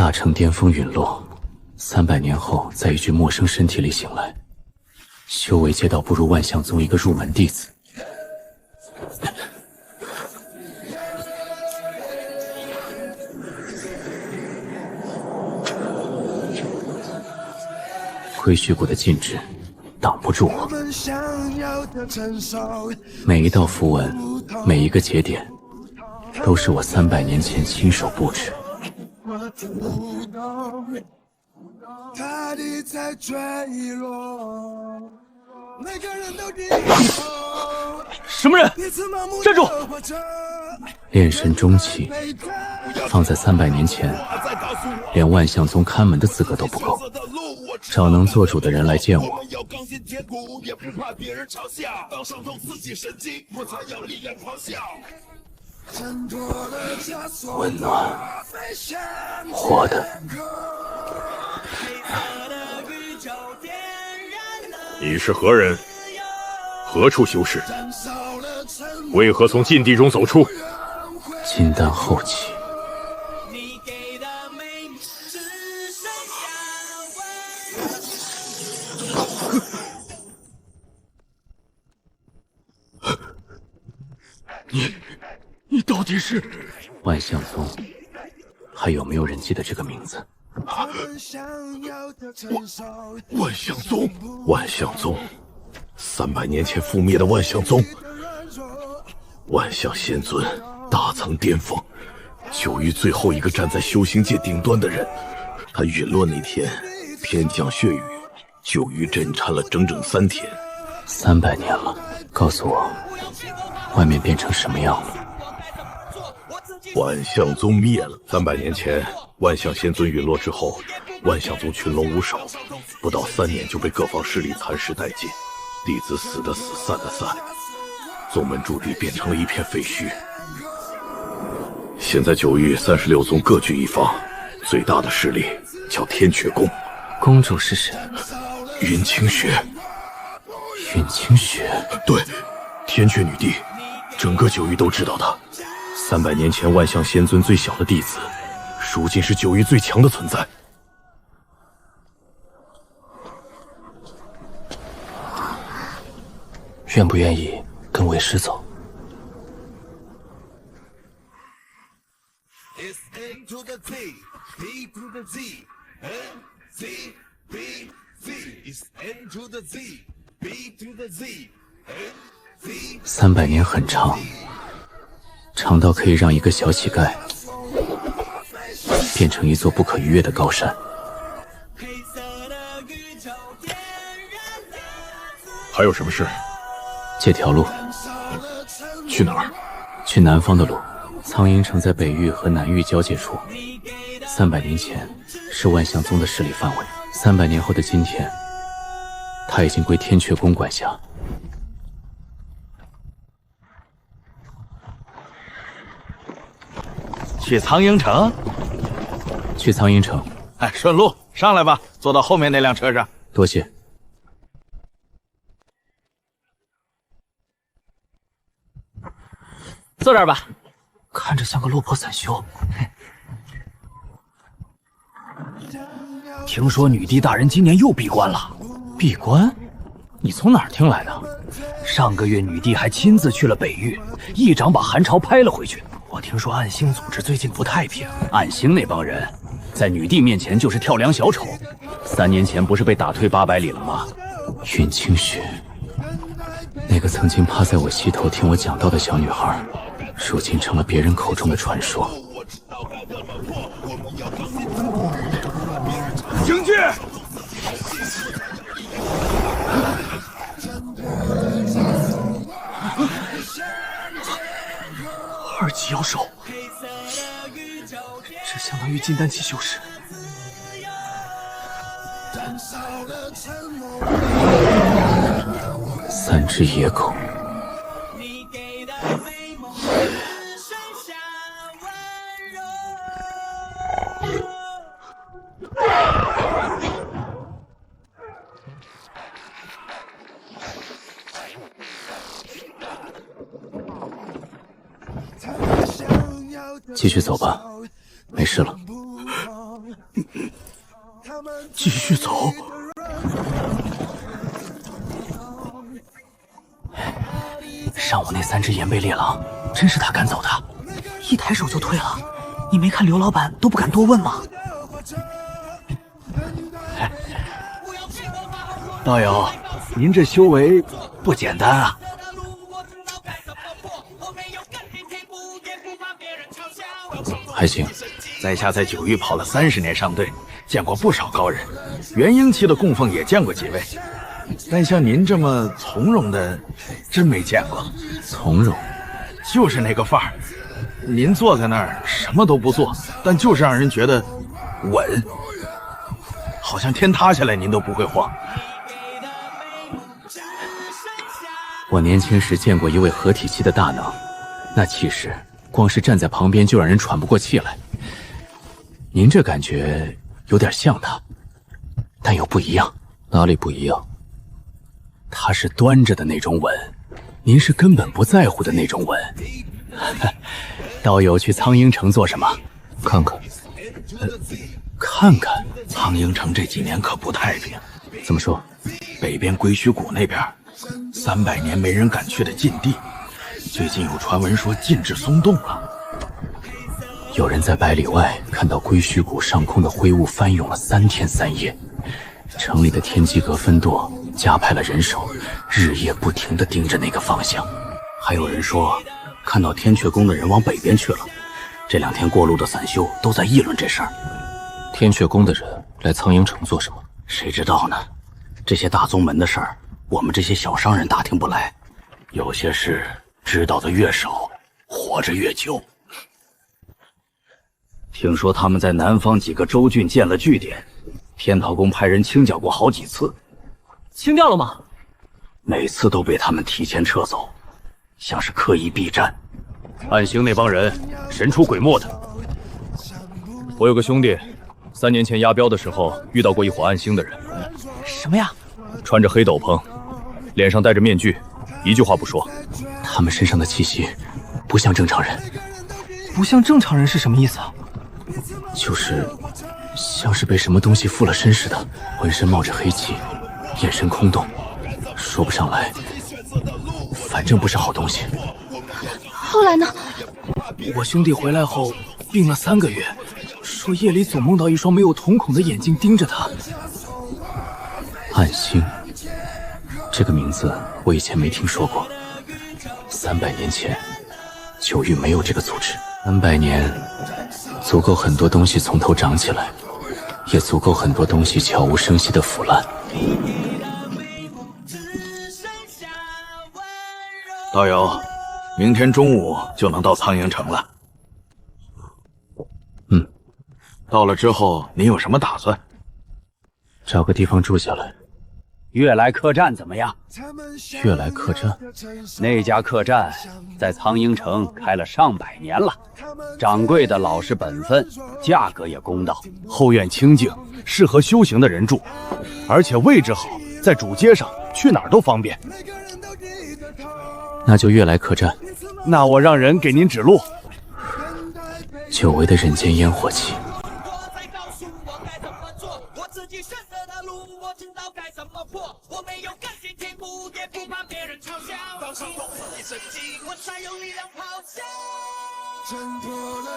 大成巅峰陨落，300年后在一具陌生身体里醒来，修为阶道不如万象宗一个入门弟子。归虚谷的禁制挡不住我，每一道符文，每一个节点，都是我300年前亲手布置。什么人？站住！炼神中期，放在300年前，连万象宗看门的资格都不够。找能做主的人来见我。温暖，活的。你是何人？何处修士？为何从禁地中走出？金丹后期。你到底是？万象宗，还有没有人记得这个名字？万象宗，万象宗，300年前覆灭的万象宗。万象仙尊，大层巅峰，九域最后一个站在修行界顶端的人。他陨落那天，天降血雨，九域震颤了整整3天。300年了，告诉我，外面变成什么样了？万象宗灭了。300年前，万象仙尊陨落之后，万象宗群龙无首，不到3年就被各方势力蚕食殆尽，弟子死的死，散的散，宗门驻地变成了一片废墟。现在九域36宗各据一方，最大的势力叫天阙宫。宫主是谁？云清雪。云清雪？对，天阙女帝，整个九域都知道她。300年前万象仙尊最小的弟子，如今是九域最强的存在。愿不愿意跟为师走？300年很长，长到可以让一个小乞丐变成一座不可逾越的高山。还有什么事？借条路。去哪儿？去南方的路。苍鹰城在北域和南域交界处，300年前是万象宗的势力范围。300年后的今天，他已经归天阙宫管辖。去苍鹰城？去苍鹰城。哎，顺路，上来吧，坐到后面那辆车上。多谢。坐这儿吧。看着像个落魄散修。听说女帝大人今年又闭关了。闭关？你从哪儿听来的？上个月女帝还亲自去了北域，一掌把韩朝拍了回去。我听说暗星组织最近不太平，暗星那帮人在女帝面前就是跳梁小丑。3年前不是被打退800里了吗？云清雪，那个曾经趴在我膝头听我讲道的小女孩，如今成了别人口中的传说。迎接2级妖兽，这相当于金丹期修士。3只野狗。继续走吧，没事了。继续走。上午那3只岩背猎狼，真是他赶走的，一抬手就退了。你没看刘老板都不敢多问吗？道友，您这修为不简单啊！还行，在下在九域跑了30年上队，见过不少高人，元婴期的供奉也见过几位，但像您这么从容的，真没见过。从容，就是那个范儿。您坐在那儿什么都不做，但就是让人觉得稳，好像天塌下来您都不会慌。我年轻时见过一位合体期的大能，那气势，光是站在旁边就让人喘不过气来。您这感觉有点像他，但又不一样。哪里不一样？他是端着的那种稳，您是根本不在乎的那种稳。道友去苍鹰城做什么？看看。看看。苍鹰城这几年可不太平。怎么说？北边归墟谷那边，300年没人敢去的禁地，最近有传闻说禁制松动了。有人在100里外看到归墟谷上空的灰雾翻涌了3天3夜，城里的天机阁分舵加派了人手，日夜不停地盯着那个方向。还有人说看到天阙宫的人往北边去了，这2天过路的散修都在议论这事儿。天阙宫的人来苍鹰城做什么？谁知道呢？这些大宗门的事儿，我们这些小商人打听不来，有些事知道的越少，活着越久。听说他们在南方几个州郡建了据点，天桃宫派人清剿过好几次。清掉了吗？每次都被他们提前撤走，像是刻意避战。暗星那帮人神出鬼没的。我有个兄弟，3年前押镖的时候遇到过一伙暗星的人。什么呀？穿着黑斗篷，脸上戴着面具，一句话不说。他们身上的气息不像正常人。不像正常人是什么意思啊？就是像是被什么东西附了身似的，浑身冒着黑气，眼神空洞，说不上来，反正不是好东西。后来呢？我兄弟回来后病了3个月，说夜里总梦到一双没有瞳孔的眼睛盯着他。暗星，这个名字我以前没听说过。300年前，九域没有这个组织。300年，足够很多东西从头长起来，也足够很多东西悄无声息的腐烂。道友，明天中午就能到苍鹰城了。到了之后您有什么打算？找个地方住下来。悦来客栈怎么样？悦来客栈？那家客栈在苍鹰城开了上百年了，掌柜的老实本分，价格也公道，后院清静，适合修行的人住，而且位置好，在主街上，去哪儿都方便。那就悦来客栈。那我让人给您指路。久违的人间烟火气。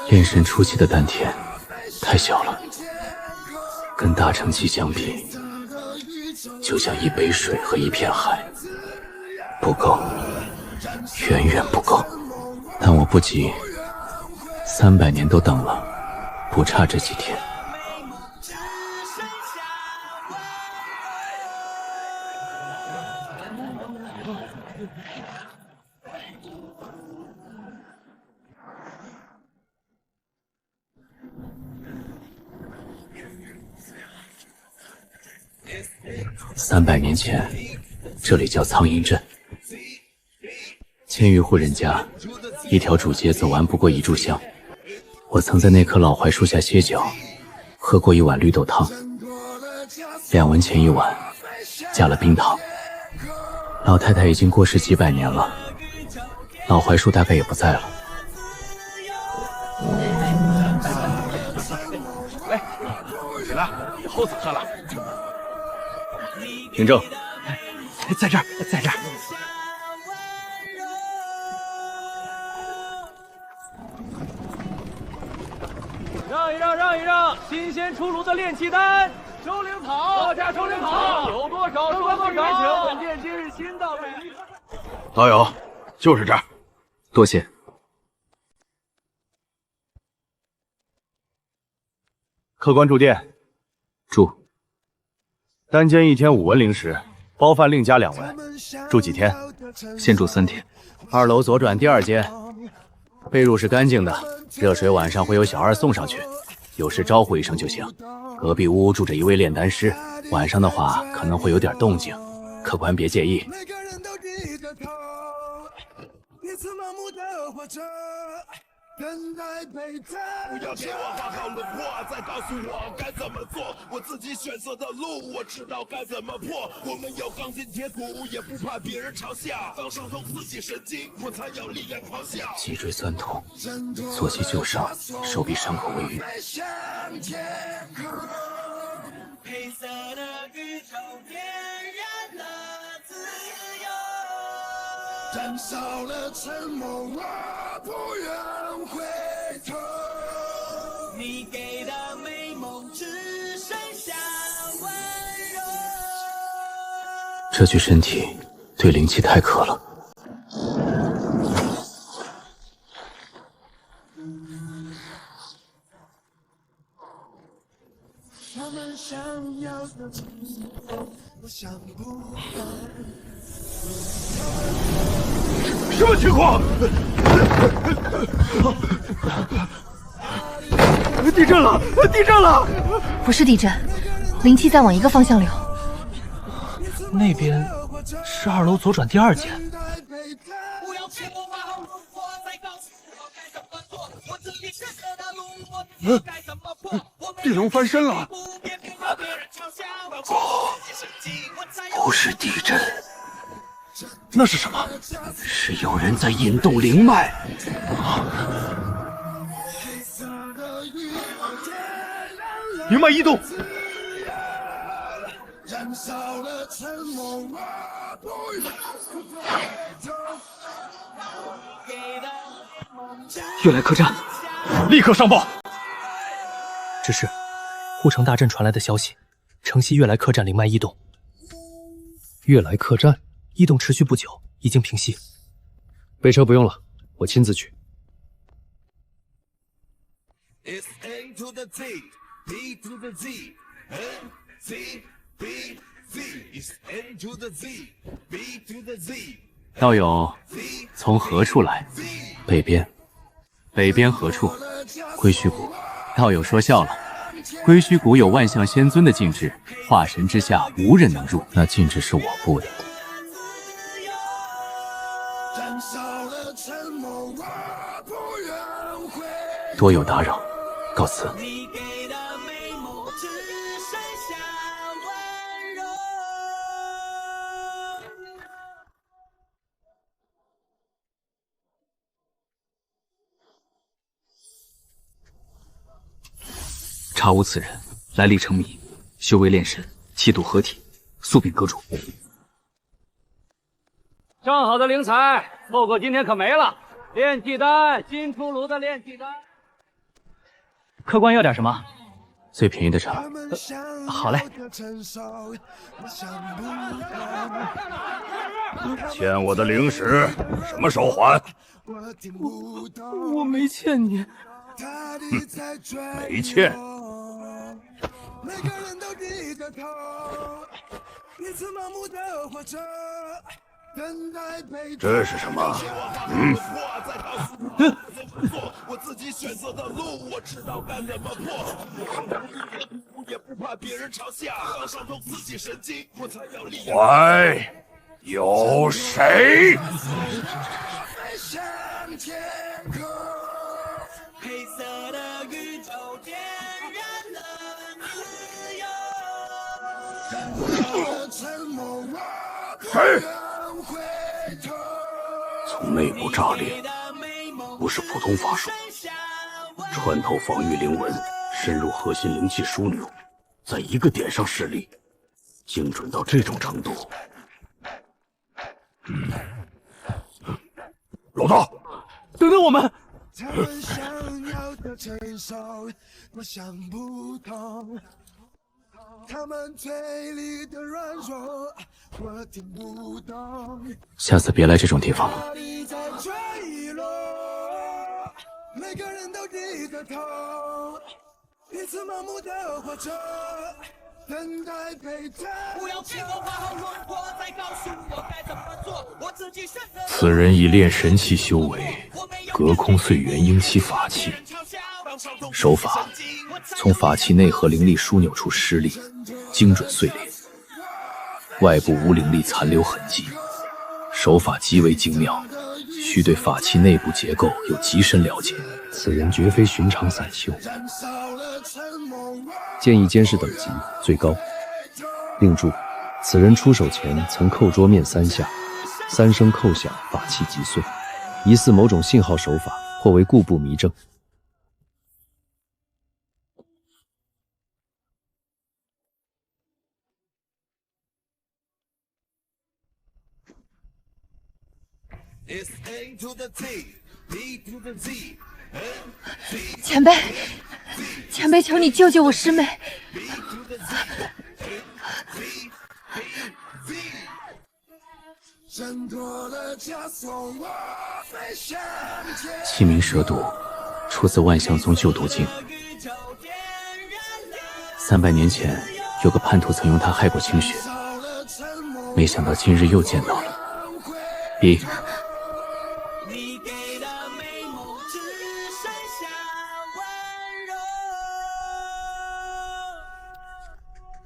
炼神初期的丹田太小了，跟大成期相比，就像一杯水和一片海，不够，远远不够。但我不急，300年都等了，不差这几天。300年前，这里叫苍鹰镇。千余户人家，一条主街走完不过1炷香。我曾在那棵老槐树下歇脚，喝过一碗绿豆汤，2文钱1碗，加了冰糖。老太太已经过世几百年了，老槐树大概也不在了。喂，起来，齁死他了！领正，在这儿，在这儿。让一让，让一让！新鲜出炉的炼气丹，收灵草，大家收灵草，有多少收多少。本店今日新到北域。道友，就是这儿。多谢。客官住店，住。单间1天5文灵石，包饭另加2文。住几天？先住3天。2楼左转第2间，被褥是干净的，热水晚上会有小二送上去，有事招呼一声就行。隔壁屋住着一位炼丹师，晚上的话可能会有点动静，客官别介意。等待被他不要给我好好轮廓，再告诉我该怎么做。我自己选择的路，我知道该怎么破。我们有钢筋铁骨，也不怕别人嘲笑。当伤痛刺激神经，我才有力量咆哮。脊椎酸痛，左膝旧伤，手臂伤口未愈。黑色的宇宙，点燃了自由。燃烧了沉默，我不愿回头。你给的美梦只剩下温柔。这具身体对灵气太渴了。他们想要的我想不到。什么情况？地震了！地震了！不是地震，灵气在往一个方向流。那边是2楼左转第2间。地龙翻身了！不是地震，那是什么？是有人在引动灵脉。灵脉异动。悦来客栈，立刻上报。只是护城大阵传来的消息，城西悦来客栈灵脉异动。悦来客栈异动持续不久，已经平息。备车不用了，我亲自去。道友从何处来？北边。北边何处？归墟谷。道友说笑了，归墟谷有万象仙尊的禁制，化神之下无人能入，那禁制是我布的。多有打扰，告辞。查无此人，来历成谜，修为炼神，气度合体，宿命阁主。上好的灵材，错过今天可没了。炼气丹，新出炉的炼气丹。客官要点什么？最便宜的茶。好嘞。欠我的灵石什么时候还？我没欠你。没欠。这是什么？我自己选择的路，我知道该怎么破。也不怕别人嘲笑，当伤痛刺激神经，我才有力量。喂，有谁？黑色的宇宙点燃了自由。谁？从内部炸裂，不是普通法术，穿透防御灵纹，深入核心灵气枢纽，在一个点上施力，精准到这种程度。老大，等等我们！他们想要的成熟，我想不通。他们嘴里的软弱，我听不懂。下次别来这种地方了。哪里在坠落？每个人都低着头，彼此盲目的活着，等待被疼。不要给我画好轮廓，再告诉我该怎么做。我自己选择。此人以炼神器修为，隔空岁元婴期法器，手法从法器内核灵力枢纽处施力，精准碎裂，外部无灵力残留痕迹，手法极为精妙，需对法器内部结构有极深了解。此人绝非寻常散修，建议监视等级最高。另注：此人出手前曾扣桌面3下，3声扣响，法器即碎，疑似某种信号手法，或为故布迷阵。前辈，前辈，求你救救我师妹！七名蛇毒出自万象宗救毒经。300年前，有个叛徒曾用它害过清雪，没想到今日又见到了。B。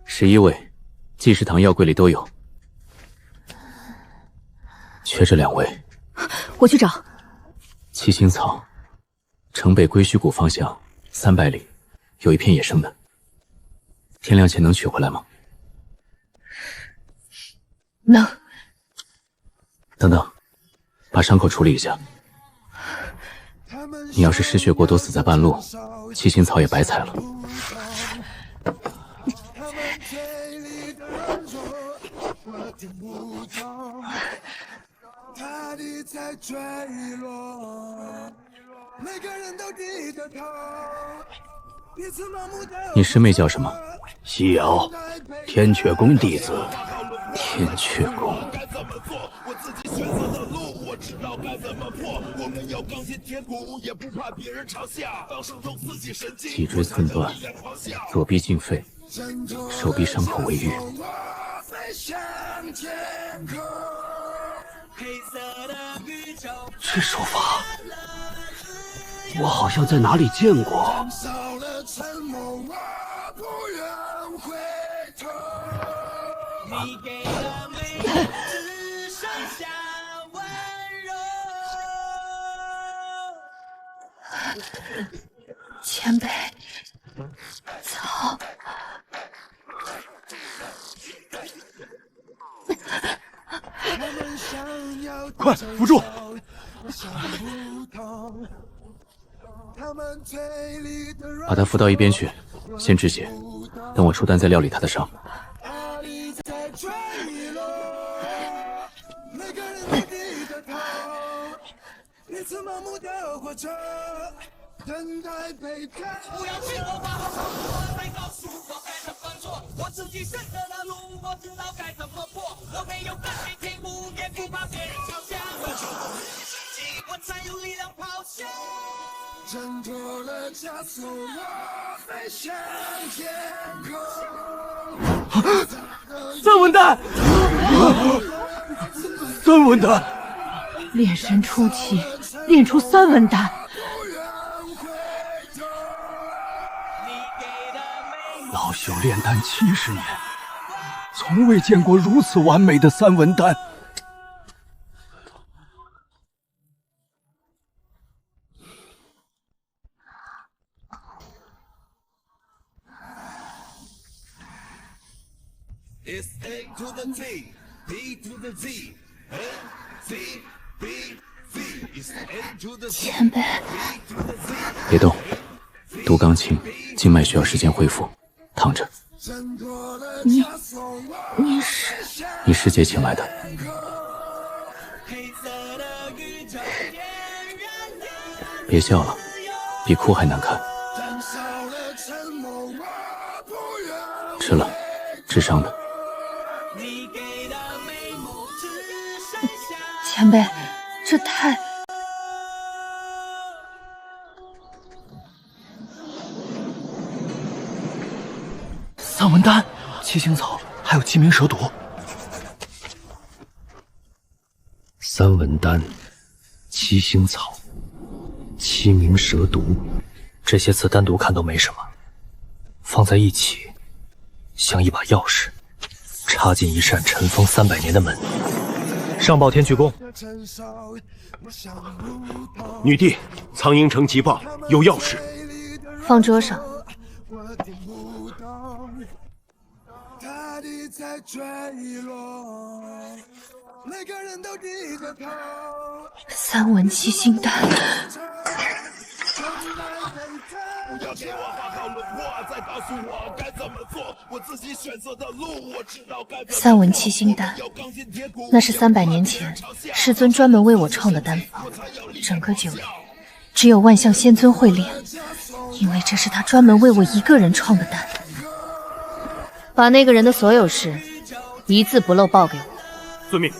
11位，济世堂药柜里都有，缺这2位。我去找。七星草，城北归墟谷方向300里，有一片野生的。天亮前能取回来吗？能。等等，把伤口处理一下。你要是失血过多死在半路，七星草也白采了。你师妹叫什么？西瑶，天阙宫弟子。天阙宫。脊椎寸断，左臂尽废，手臂伤口未愈。这手法，我好像在哪里见过。前辈，草。快扶住！把他扶到一边去，先止血，等我出丹再料理他的伤。等待被疼，不要给我画好轮廓，再告诉我该怎么做。我自己选择的路，我知道该怎么破。我没有甘心停步，也不怕别人嘲笑。我才有力量咆哮。挣脱了枷锁，我飞向天空。三文蛋！三文蛋！炼神初期，炼出3文丹。老朽炼丹70年，从未见过如此完美的3文丹。前辈，别动，毒刚清，经脉需要时间恢复，躺着。你是？你师姐请来的。别笑了，比哭还难看。吃了，治伤的。前辈，这太……三文丹、七星草，还有七鸣蛇毒。三文丹、七星草、七鸣蛇毒，这些词单独看都没什么，放在一起，像一把钥匙，插进一扇尘封300年的门。上报天曲宫，女帝，苍鹰城急报，有要事。放桌上。三文七星丹。三文七星丹，那是300年前师尊专门为我创的丹方，整个9月只有万象仙尊会炼，因为这是他专门为我一个人创的丹。把那个人的所有事一字不漏报给我。遵命。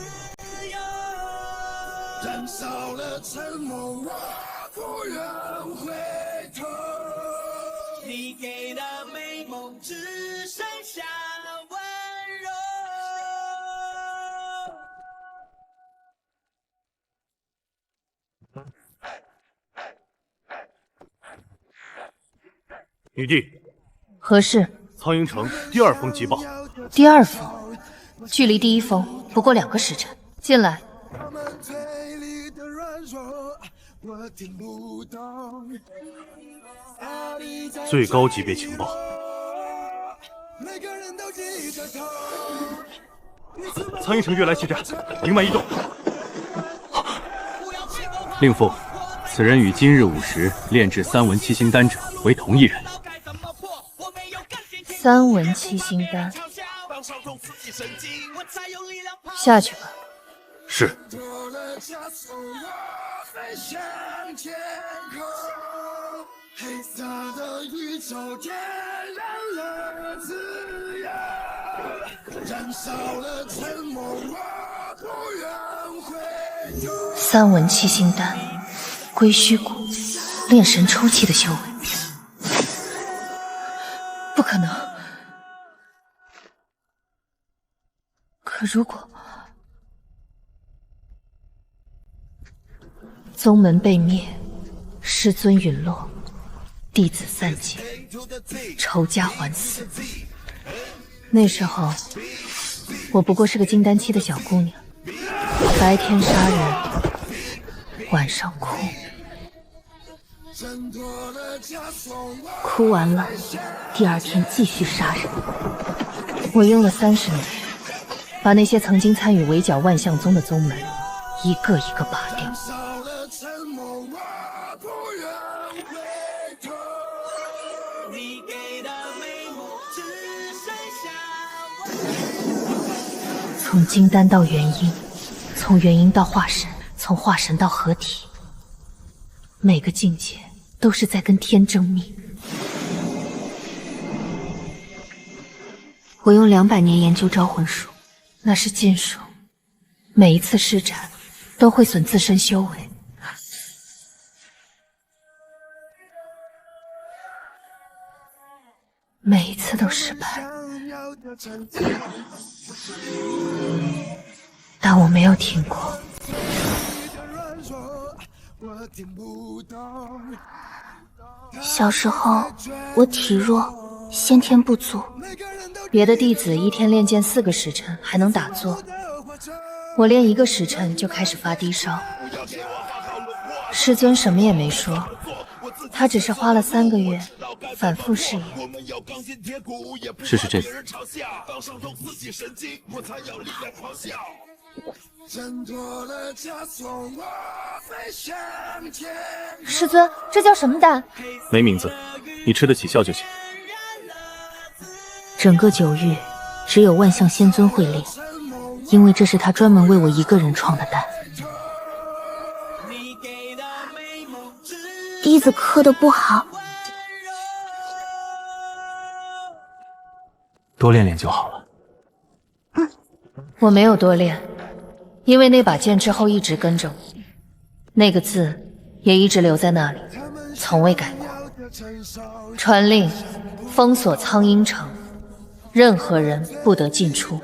你给的美梦只剩下温柔。女帝，何事？苍鹰城第2封急报。第2封，距离第1封不过2个时辰。进来。最高级别情报。苍鹰城月来气战，灵脉异动。令父，此人与今日午时炼制三文七星丹者为同一人。三文七星丹，下去吧。是。黑色的宇宙点燃了自由，燃烧了沉默，我不愿回头。三文七星丹，归虚谷，炼神初期的修为。不可能。可如果宗门被灭，师尊陨落，弟子散尽，仇家还死，那时候我不过是个金丹期的小姑娘，白天杀人，晚上哭，哭完了第2天继续杀人。我用了30年，把那些曾经参与围剿万象宗的宗门一个一个拔掉。从金丹到元婴，从元婴到化神，从化神到合体，每个境界都是在跟天争命。我用200年研究招魂术，那是禁术，每一次施展都会损自身修为。每一次都失败，但我没有停过。小时候我体弱，先天不足，别的弟子一天练剑4个时辰还能打坐，我练1个时辰就开始发低烧。师尊什么也没说，他只是花了3个月反复试验。试试这个。师尊，这叫什么丹？没名字。你吃得起笑就行。整个九域，只有万象仙尊会炼，因为这是他专门为我一个人创的丹。弟子磕的不好，多练练就好了。我没有多练，因为那把剑之后一直跟着我，那个字也一直留在那里，从未改过。传令，封锁苍鹰城，任何人不得进出。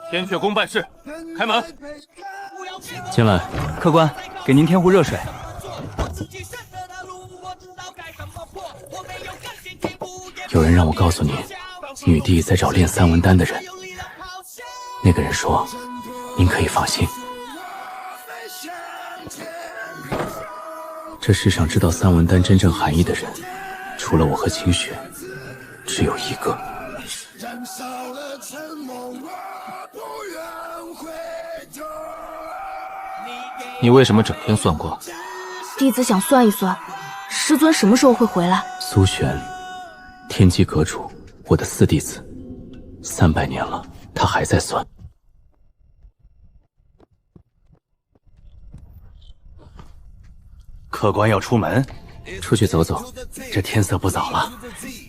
天阙宫办事，开门。进来。客官，给您添壶热水。有人让我告诉你，女帝在找炼三文丹的人。那个人说，您可以放心。这世上知道三文丹真正含义的人，除了我和清雪，只有一个。你为什么整天算卦？弟子想算一算，师尊什么时候会回来？苏璇，天机阁主，我的四弟子，300年了，他还在算。客官要出门，出去走走。这天色不早了，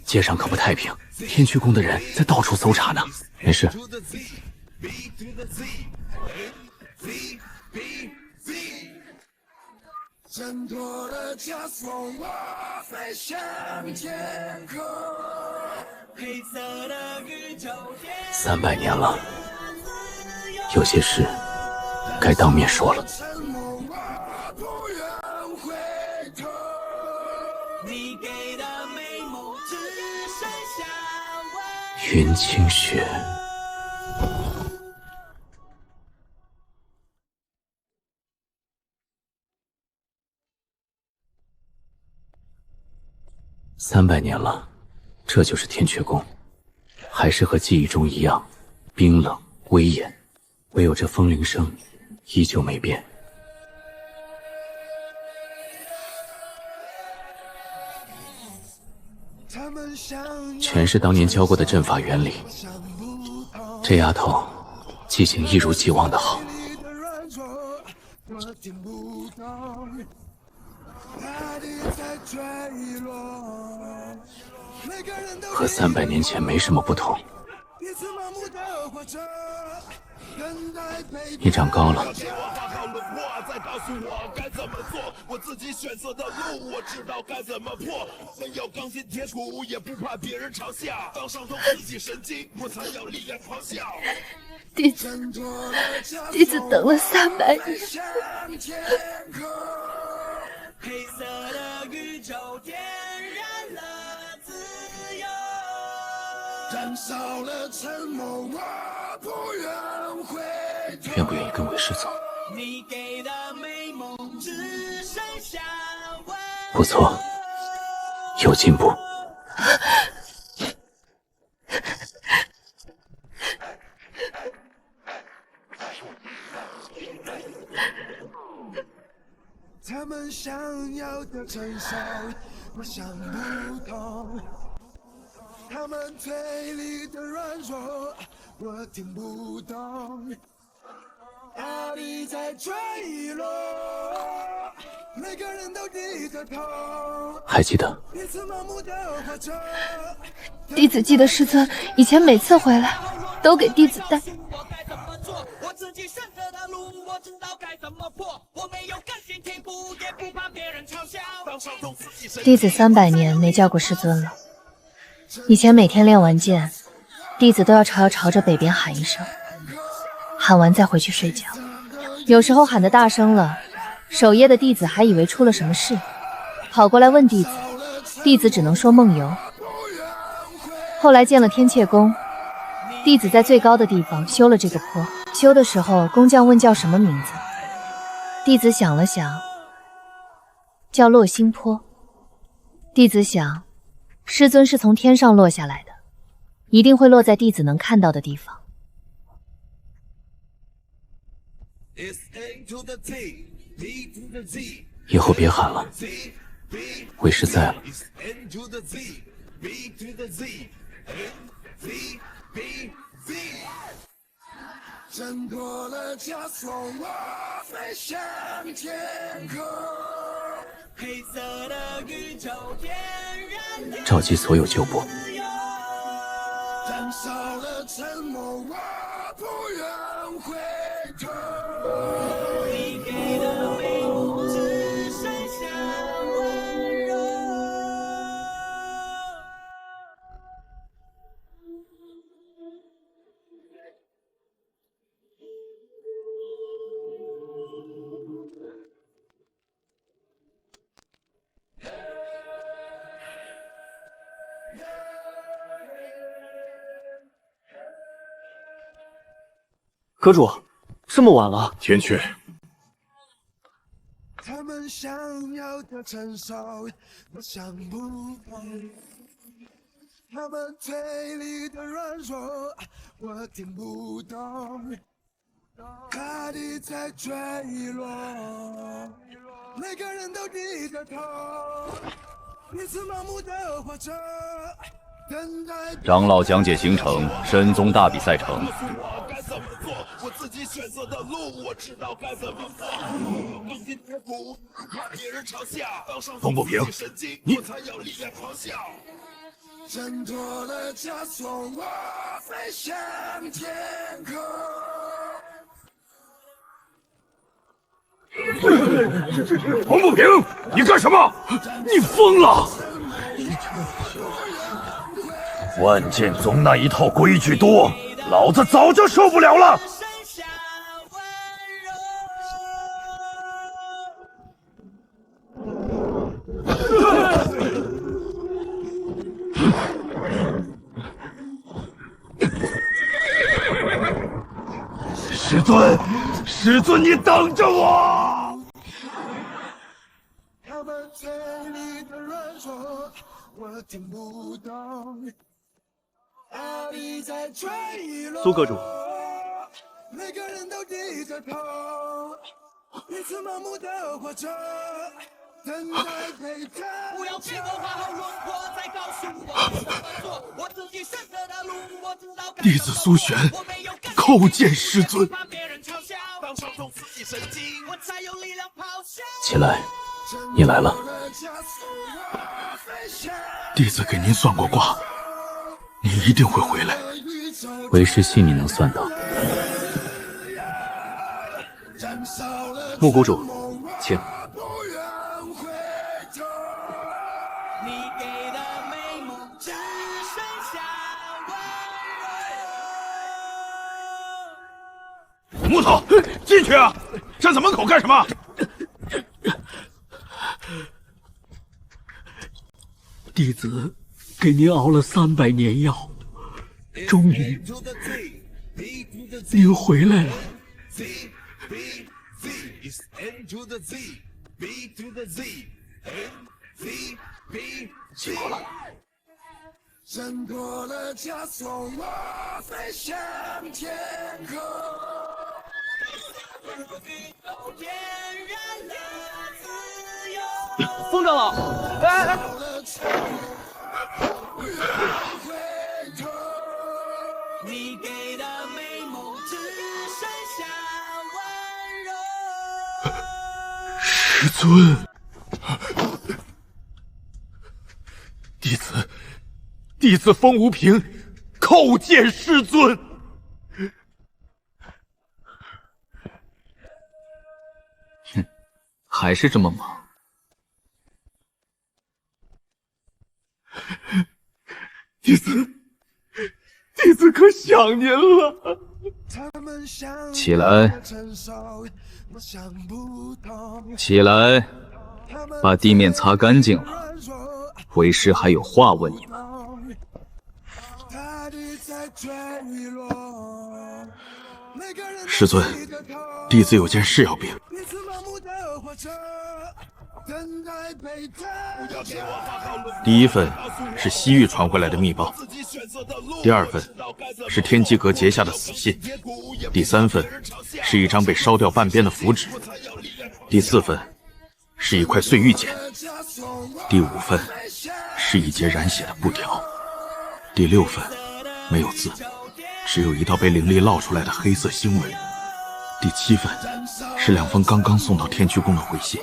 街上可不太平，天阙宫的人在到处搜查呢。没事。挣脱了枷锁，我飞向天空。300年了，有些事该当面说了。云清雪。300年了，这就是天阙宫，还是和记忆中一样，冰冷威严，唯有这风铃声依旧没变。全是当年教过的阵法原理，这丫头记性一如既往的好。和300年前没什么不同。你长高了。我自己选择的路，我知道该怎么破。没有钢筋铁骨，也不怕别人嘲笑。当伤透自己神经，我才要力量咆哮。弟子等了300年。黑色的宇宙点燃了自由，燃烧了沉默，我不愿回头。愿不愿意跟为师走？你给的美梦只剩下温柔。不错，有进步。他们想要的承受，我想不通。他们嘴里的软弱，我听不懂。大地在坠落，每个人都低着头。还记得？弟子记得师尊以前每次回来，都给弟子带。我自己选择的路，我知道该怎么破。我没有钢筋铁骨，也不怕别人嘲笑。弟子300年没叫过师尊了。以前每天练完剑，弟子都要朝着北边喊一声，喊完再回去睡觉。有时候喊得大声了，守夜的弟子还以为出了什么事，跑过来问弟子，弟子只能说梦游。后来建了天阙宫，弟子在最高的地方修了这个坡。修的时候，工匠问叫什么名字，弟子想了想，叫落星坡。弟子想，师尊是从天上落下来的，一定会落在弟子能看到的地方。以后别喊了，为师在了。挣脱了枷锁，我飞向天空。黑色的宇宙点燃了召集所有旧部。燃烧了沉默，我不愿回头。你给的美梦只剩下温柔。阁主，这么晚了，天阙。他们想要的成熟，我想不通。他们嘴里的软弱，我听不懂。大地在坠落，每个人都低着头，彼此盲目的活着。长老讲解行程，神宗大比赛程。我自己选择的路，我知道该怎么走。更进一步，怕别人嘲笑。风不平，你才有力量咆哮。挣脱了枷锁，我飞向天空。风不平，你干什么？你疯了！万剑宗那一套规矩多，老子早就受不了了。师尊，师尊，你等着我！他们嘴里的软弱，我听不懂。大地在坠落，苏阁主，每个人都低着头，彼此盲目的活着，等待陪着。不要别个画好轮廓，再告诉我怎么做。我自己选择的路，我知道。弟子苏玄，叩见师尊。起来，你来了。弟子给您算过卦，你一定会回来。为师信你能算到。穆谷主，请。木头，进去啊！站在门口干什么？弟子给您熬了300年药，终于您回来了。辛苦了。挣脱了枷锁，我飞向天空。风长老，哎！你给的美梦只剩下温柔。师尊，弟子风无平叩见师尊。还是这么忙。弟子可想您了。起来，起来，把地面擦干净了。为师还有话问你们。师尊，弟子有件事要禀。第一份是西域传回来的密报，第二份是天机阁结下的死信，第三份是一张被烧掉半边的符纸，第四份是一块碎玉简，第五份是一截染血的布条，第六份没有字，只有一道被灵力烙出来的黑色星纹，第七份是2封刚刚送到天驱宫的回信。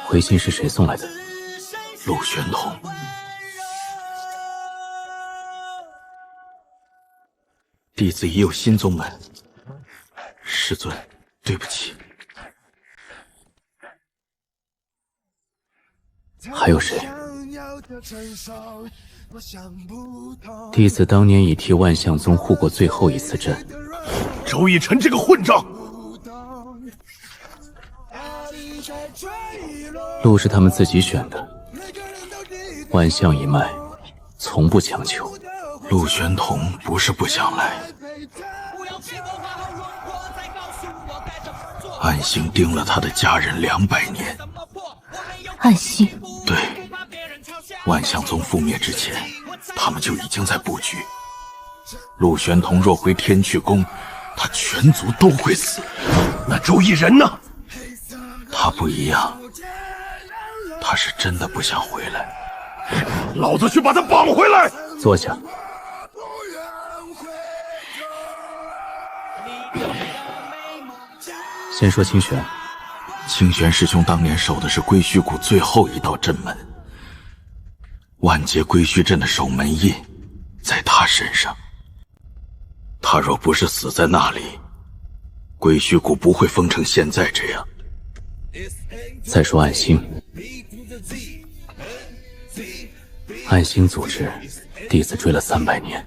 回信是谁送来的？陆玄同。弟子已有新宗门，师尊，对不起。还有谁？弟子当年已替万象宗护过最后一次阵。周逸晨这个混账！路是他们自己选的，万象一脉，从不强求。陆玄同不是不想来，暗星盯了他的家人200年。暗星？对，万象宗覆灭之前，他们就已经在布局。陆玄同若回天去宫，他全族都会死。那周逸人呢？他不一样，他是真的不想回来。老子去把他绑回来！坐下。先说清玄。清玄师兄当年守的是归虚谷最后一道阵门，万劫归虚阵的守门印在他身上。他若不是死在那里，归虚谷不会封成现在这样。再说暗星，暗星组织，弟子追了300年。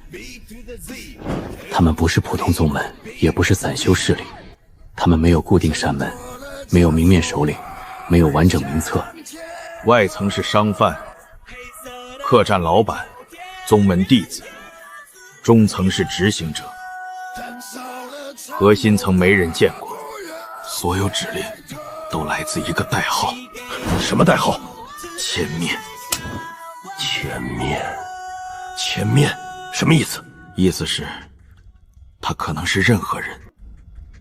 他们不是普通宗门，也不是散修势力，他们没有固定山门，没有明面首领，没有完整名册。外层是商贩、客栈老板、宗门弟子，中层是执行者，核心层没人见过，所有指令都来自一个代号。什么代号？千面。千面？千面什么意思？意思是他可能是任何人。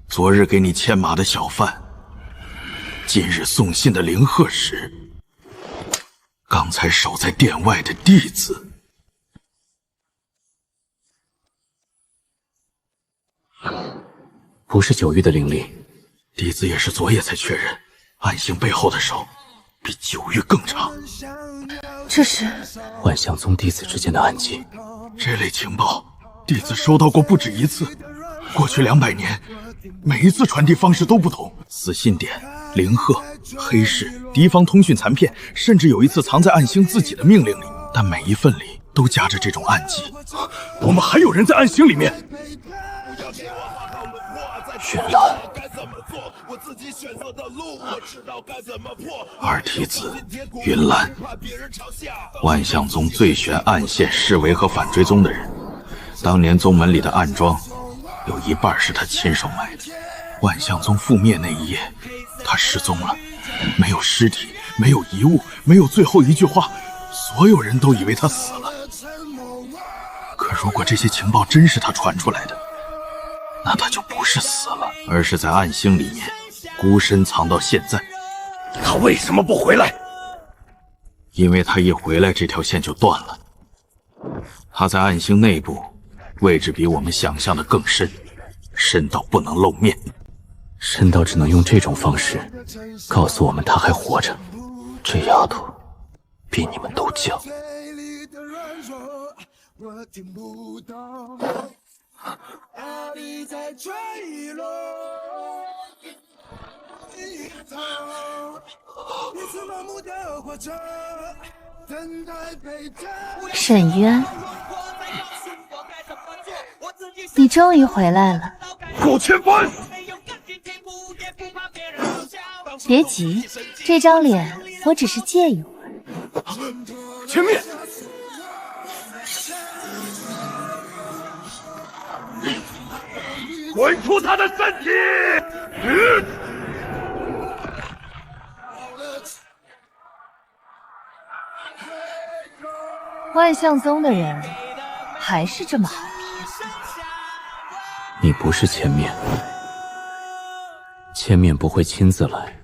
昨日给你牵马的小贩，今日送信的灵鹤使，刚才守在殿外的弟子。不是九域的灵力。弟子也是昨夜才确认，暗星背后的手比九域更长。这是万象宗弟子之间的暗记。这类情报，弟子收到过不止一次。过去200年，每一次传递方式都不同，死信点、灵鹤、黑市、敌方通讯残片，甚至有一次藏在暗星自己的命令里，但每一份里都夹着这种暗记。我们还有人在暗星里面。云岚，二体子云岚，万象宗最选暗线侍卫和反追踪的人。当年宗门里的暗桩，有一半是他亲手买的。万象宗覆灭那一夜，他失踪了，没有尸体，没有遗物，没有最后一句话，所有人都以为他死了。可如果这些情报真是他传出来的，那他就不是死了，而是在暗星里面孤身藏到现在。他为什么不回来？因为他一回来，这条线就断了。他在暗星内部位置比我们想象的更深，深到不能露面，深到只能用这种方式告诉我们他还活着。这丫头比你们都犟。沈渊，你终于回来了。顾千帆，别急，这张脸我只是借一会儿。前面，滚出他的身体！万象宗的人还是这么好骗。你不是千面，千面不会亲自来，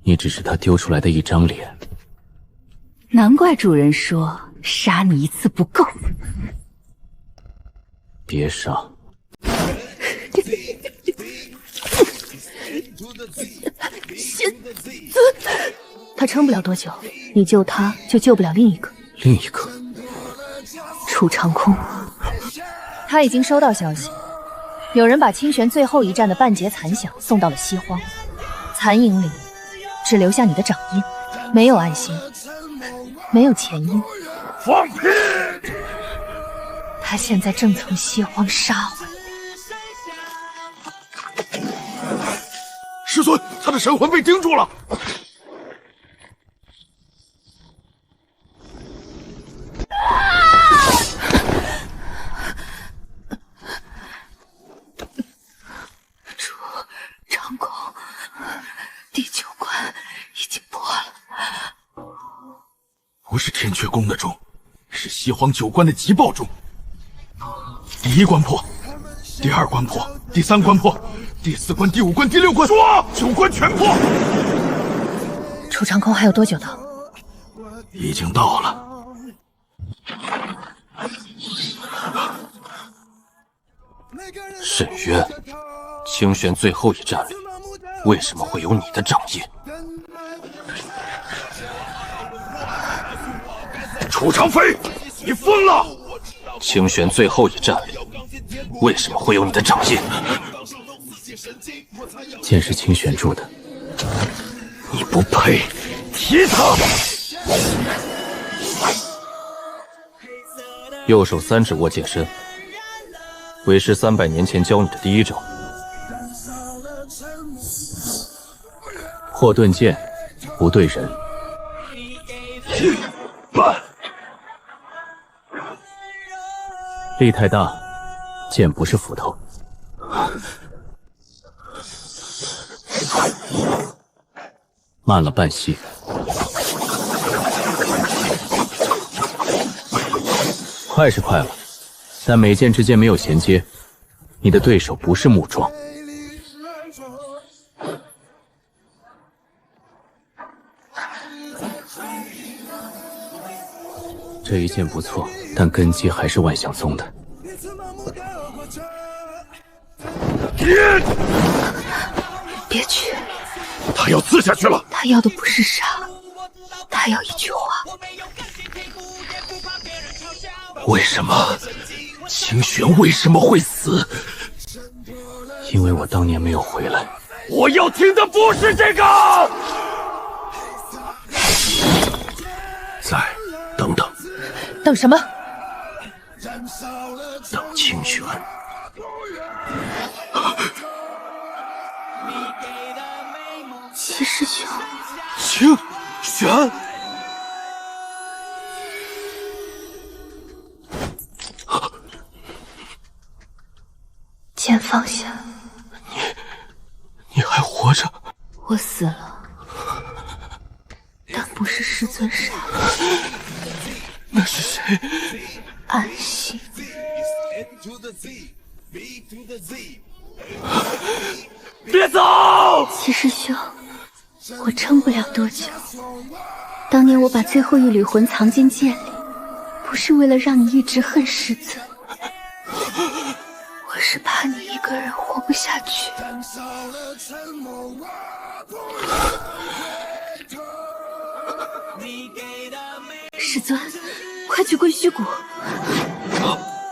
你只是他丢出来的一张脸。难怪主人说杀你一次不够。别杀！仙尊，他撑不了多久，你救他就救不了另一个。另一个？楚长空，他已经收到消息，有人把清玄最后一战的半截残响送到了西荒，残影里只留下你的掌印，没有暗星，没有前因。放屁！他现在正从西荒杀回。师尊，他的神魂被盯住了。楚长空，第9关已经破了。不是天阙宫的钟，是西荒9关的急报钟。第1关破，第2关破，第3关破，第4关、第5关、第6关，说9关全破。楚长空还有多久到？已经到了。沈渊，清玄最后一战里，为什么会有你的掌印？楚长飞，你疯了！清玄最后一战里，为什么会有你的掌印？剑是清玄铸的，你不配提他！右手3指握剑身，为师300年前教你的第1招。霍顿剑不对人。力太大，剑不是斧头。慢了半息。快是快了，但每剑之间没有衔接，你的对手不是木桩。这一剑不错，但根基还是万象宗的。别去，他要刺下去了。他要的不是杀，他要一句话。为什么清玄为什么会死？因为我当年没有回来。我要听的不是这个。再等等。等什么？等清玄。齐师兄，清玄，剑放下。你还活着？我死了，但不是师尊杀的。那是谁？安心。别走！齐师兄，我撑不了多久。当年我把最后一缕魂藏进剑里，不是为了让你一直恨师尊，我是怕你一个人活不下去。师尊，快去归虚谷。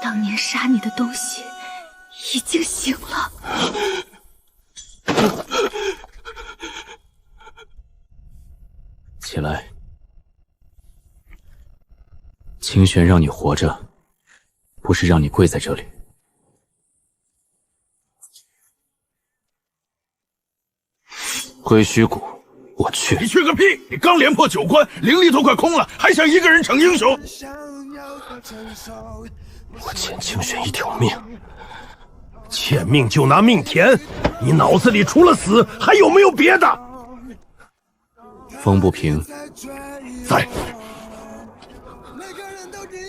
当年杀你的东西已经醒了。起来，清玄让你活着，不是让你跪在这里。归虚谷，我去。你去个屁！你刚连破9关，灵力都快空了，还想一个人逞英雄？我欠清玄一条命，欠命就拿命填。你脑子里除了死，还有没有别的？风不平，在。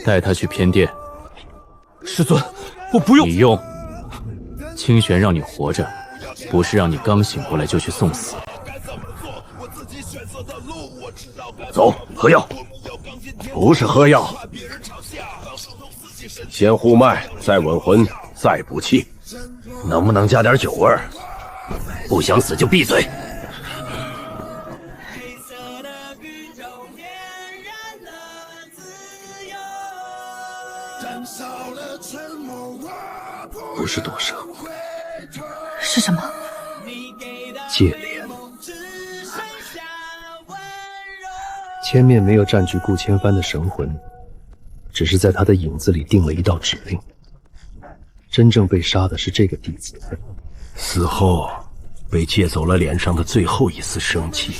带他去偏殿。师尊，我不用。你用。清玄让你活着，不是让你刚醒过来就去送死。走，喝药。不是喝药，先护脉，再稳魂，再补气。能不能加点酒味儿？不想死就闭嘴。不是躲射，是什么？戒莲。千面没有占据顾千帆的神魂，只是在他的影子里定了一道指令。真正被杀的是这个弟子，死后被借走了脸上的最后一丝生气。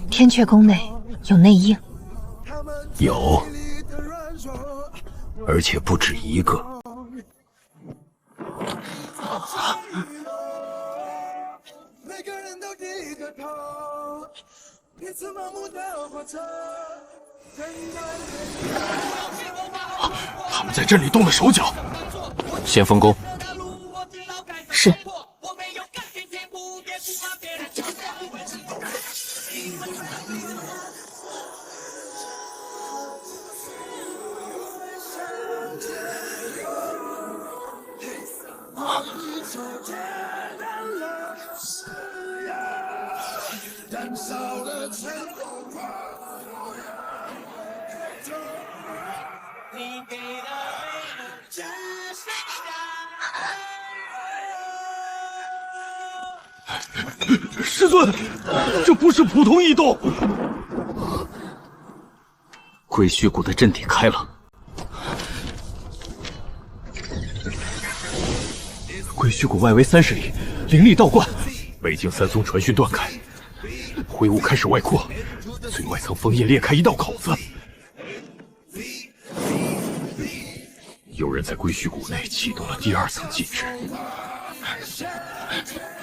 天阙宫内有内应，有，而且不止一个。他们在这里动了手脚，先锋宫。是。师尊，这不是普通异动。归虚谷的阵地开了，归虚谷外围30里，灵力倒灌，北境3宗传讯断开，灰雾开始外扩，最外层枫叶裂开一道口子。有人在归虚谷内启动了第2层禁制。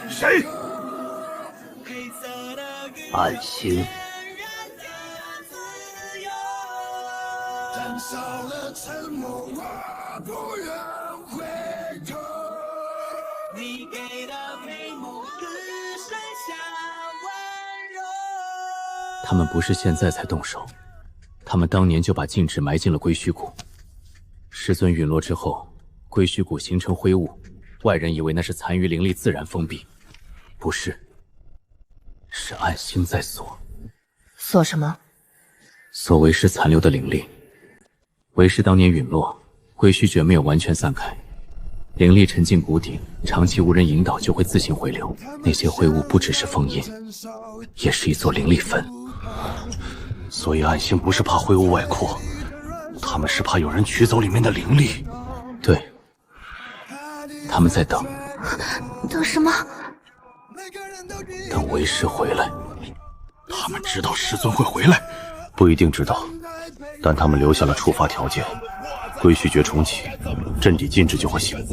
谁？暗星。他们不是现在才动手，他们当年就把禁制埋进了归虚谷。师尊陨落之后，归虚谷形成灰雾，外人以为那是残余灵力自然封闭，不是，是暗星在锁。锁什么？锁为师残留的灵力。为师当年陨落，归虚诀没有完全散开，灵力沉进谷底，长期无人引导就会自行回流。那些灰雾不只是封印，也是一座灵力坟。所以暗星不是怕灰雾外扩，他们是怕有人取走里面的灵力。对，他们在等。等什么？等为师回来。他们知道师尊会回来？不一定知道，但他们留下了触发条件。归虚诀重启，阵地禁制就会醒。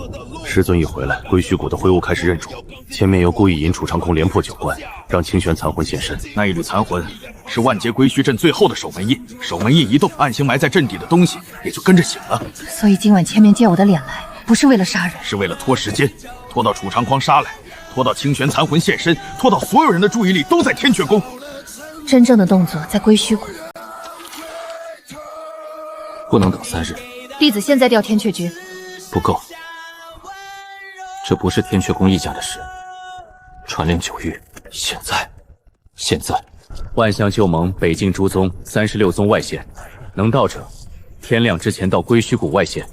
师尊一回来，归虚谷的灰雾开始认主。前面又故意引储长空连破9关，让清玄残魂现身。那一缕残魂是万劫归虚阵最后的守门印，守门印一动，暗星埋在阵底的东西也就跟着醒了。所以今晚千面借我的脸来，不是为了杀人，是为了拖时间，拖到储长框杀来，拖到清玄残魂现身，拖到所有人的注意力都在天阙宫。真正的动作在归虚谷，不能等3日。弟子现在调天阙局。不够，这不是天阙宫一家的事。传令9域，现在，万象旧盟北境诸宗36宗外线，能到者天亮之前到归虚谷外线，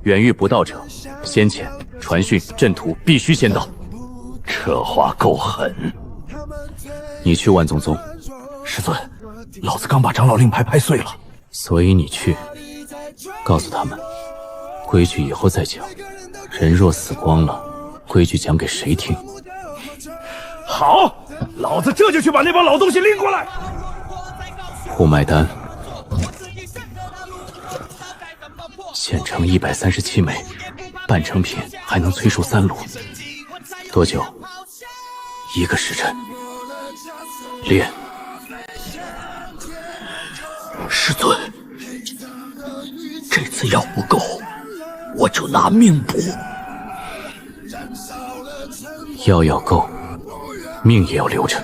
远域不到者先遣传讯阵图必须先到。这话够狠。你去万宗宗。师尊，老子刚把长老令牌拍碎了。所以你去告诉他们，规矩以后再讲，人若死光了，规矩讲给谁听？好，老子这就去把那帮老东西拎过来。护脉丹，现成137枚，半成品还能催熟3炉。多久？1个时辰。练。师尊，这次药不够，我就拿命补。药要够，命也要留着。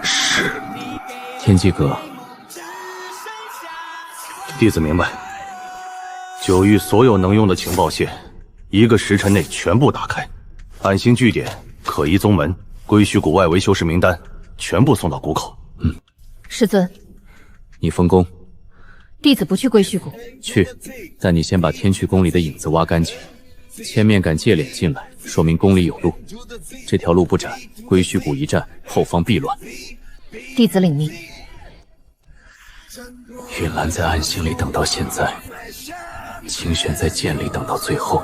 是。天机阁，弟子明白。九域所有能用的情报线，1个时辰内全部打开。暗星据点、可疑宗门、归墟谷外围修士名单，全部送到谷口。师尊，你封宫。弟子不去归墟谷。去，但你先把天阙宫里的影子挖干净。千面敢借脸进来，说明宫里有路。这条路不斩，归墟谷一战，后方必乱。弟子领命。云岚在暗星里等到现在，清玄在剑里等到最后，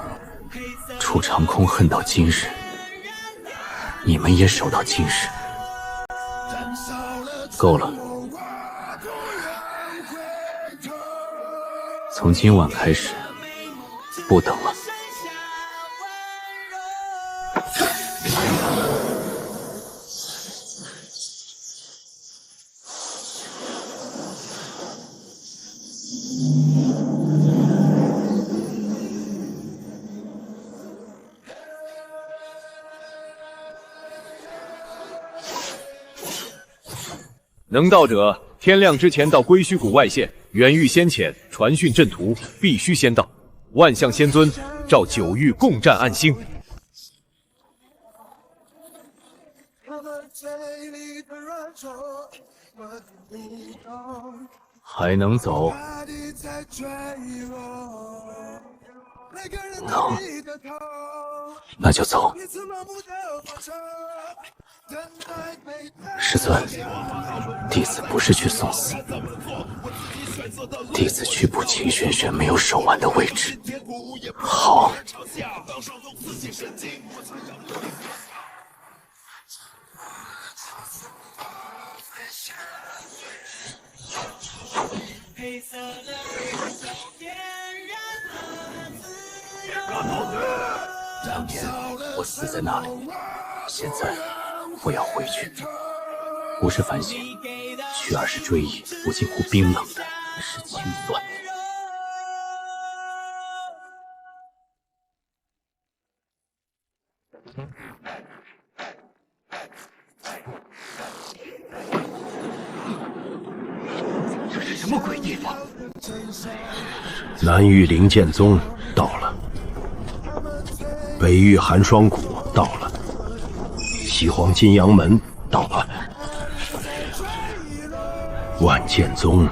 楚长空恨到今日，你们也守到今日。够了，从今晚开始，不等了。能到者，天亮之前到归墟谷外线，远遇先遣，传讯阵图，必须先到。万象仙尊召九域共战暗星。还能走？能，那就走。师尊，弟子不是去送死，弟子去补秦轩轩没有守完的位置。好。当年我死在那里，现在我要回去，不是反省，去而是追忆，不近乎冰冷的是清算。这是什么鬼地方？南域灵剑宗到了，北域寒霜谷到了，西荒金阳门到了，万剑宗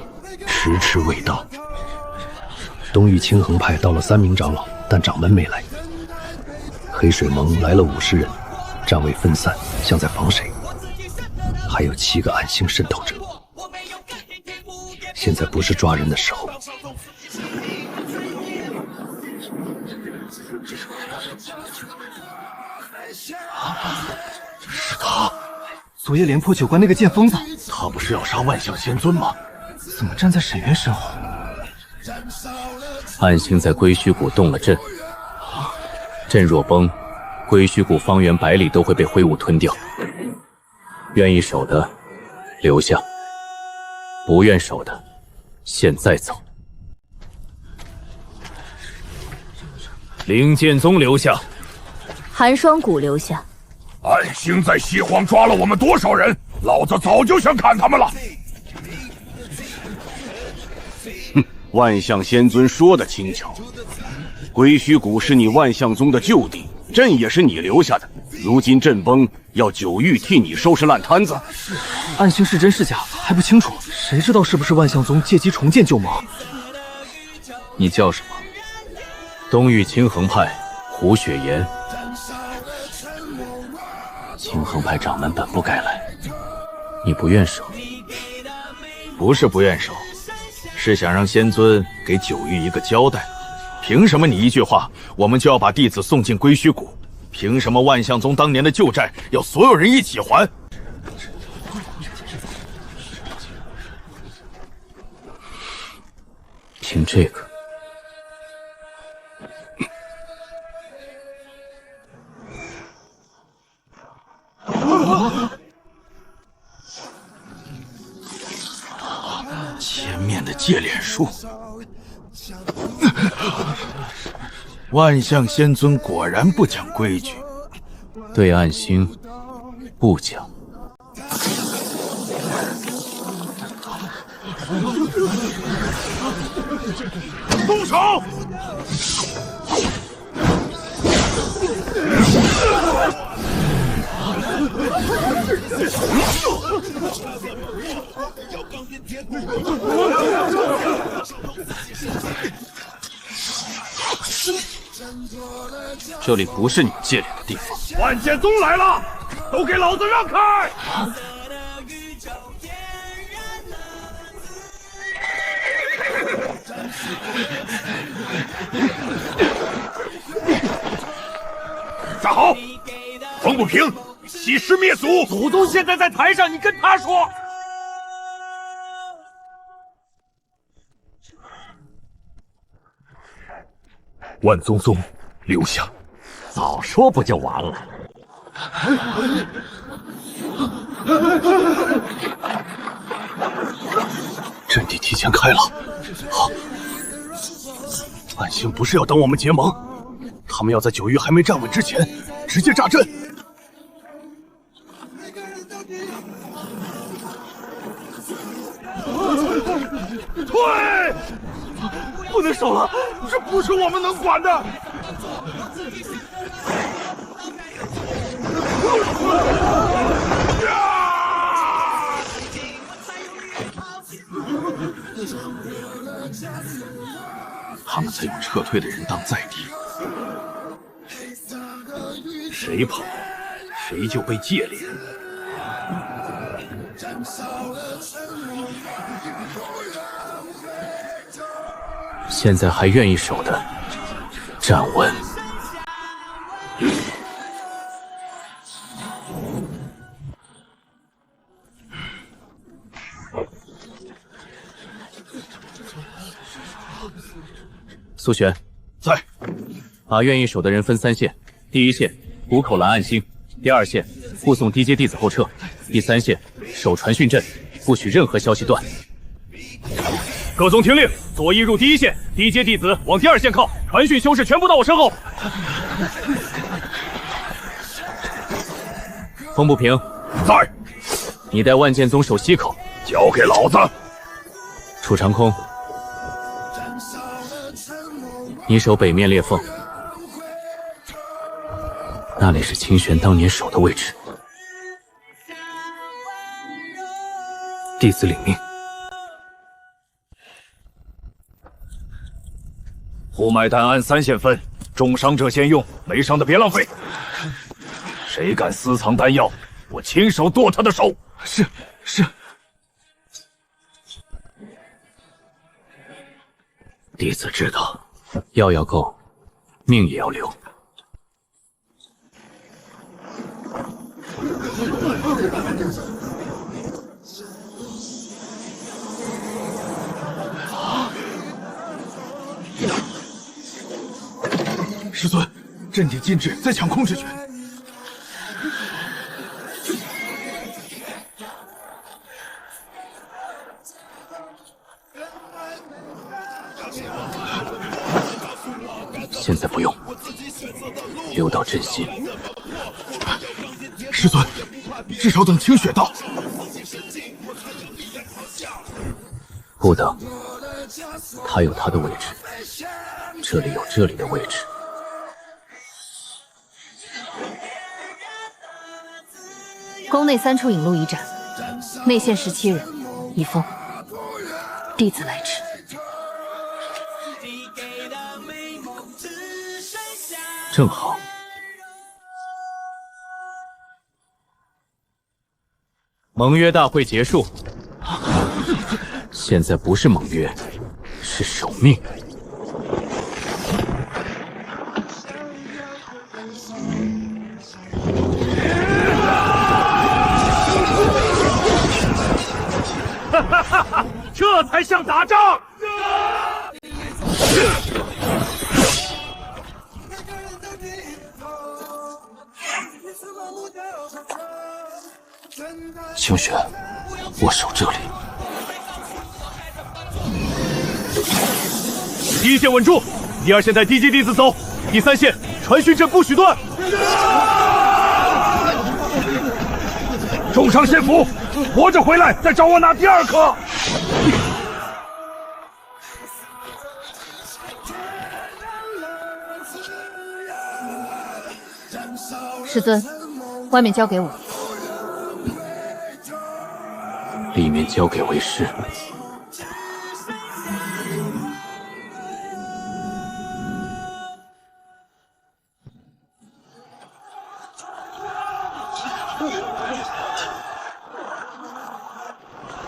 迟迟未到。东域青衡派到了3名长老，但掌门没来。黑水盟来了50人，站位分散，像在防谁。还有7个暗星渗透者。现在不是抓人的时候。是他，昨夜连破9关那个剑疯子。他不是要杀万象仙尊吗？怎么站在沈渊身后？暗星在归墟谷动了阵，阵若崩，归墟谷方圆100里都会被灰雾吞掉。愿意守的留下，不愿守的现在走。灵剑宗留下，寒霜谷留下。暗星在西荒抓了我们多少人？老子早就想砍他们了。哼，万象仙尊说的轻巧，归墟谷是你万象宗的旧地，阵也是你留下的。如今阵崩，要九域替你收拾烂摊子。暗星是真是假还不清楚，谁知道是不是万象宗借机重建旧盟？你叫什么？东域青衡派胡雪岩。青衡派掌门本不该来，你不愿守？不是不愿守，是想让仙尊给九域一个交代。凭什么你一句话，我们就要把弟子送进归墟谷？凭什么万象宗当年的旧债要所有人一起还？凭这个。前面借脸术。万象仙尊果然不讲规矩，对暗星不讲。动手！这里不是你借脸的地方。万剑宗来了，都给老子让开！站好！冯不平，欺师灭祖！祖宗现在在台上，你跟他说。万宗宗，留下！早说不就完了？阵地提前开了，好，暗星不是要等我们结盟，他们要在九域还没站稳之前直接炸阵。退！不能守了，这不是我们能管的。他们在用撤退的人当载体，谁跑，谁就被借脸。现在还愿意守的，站稳。苏璇，在。把愿意守的人分3线：第一线谷口拦暗星，第2线护送低阶弟子后撤，第3线守传讯阵，不许任何消息断。各宗听令，左翼入第一线，低阶弟子往第2线靠，传讯修士全部到我身后。风不平，在。你带万剑宗守西口，交给老子。楚长空，你守北面裂缝，那里是清玄当年守的位置。弟子领命。呼麦丹按3线分，重伤者先用，没伤的别浪费。谁敢私藏丹药，我亲手剁他的手。是。弟子知道，药要够，命也要留。师尊，阵地禁制，在抢控制权。现在不用，留到阵心。师尊，至少等清雪到。不等，他有他的位置，这里有这里的位置。宫内3处引路已斩，内线17人，已封。弟子来迟。正好。盟约大会结束，现在不是盟约，是守命。哈哈哈！这才像打仗。清雪，我守这里。第一线稳住，第二线带低阶弟子走，第三线传讯阵不许断。重伤先俘，活着回来再找我拿第二颗。师尊，外面交给我，里面交给为师。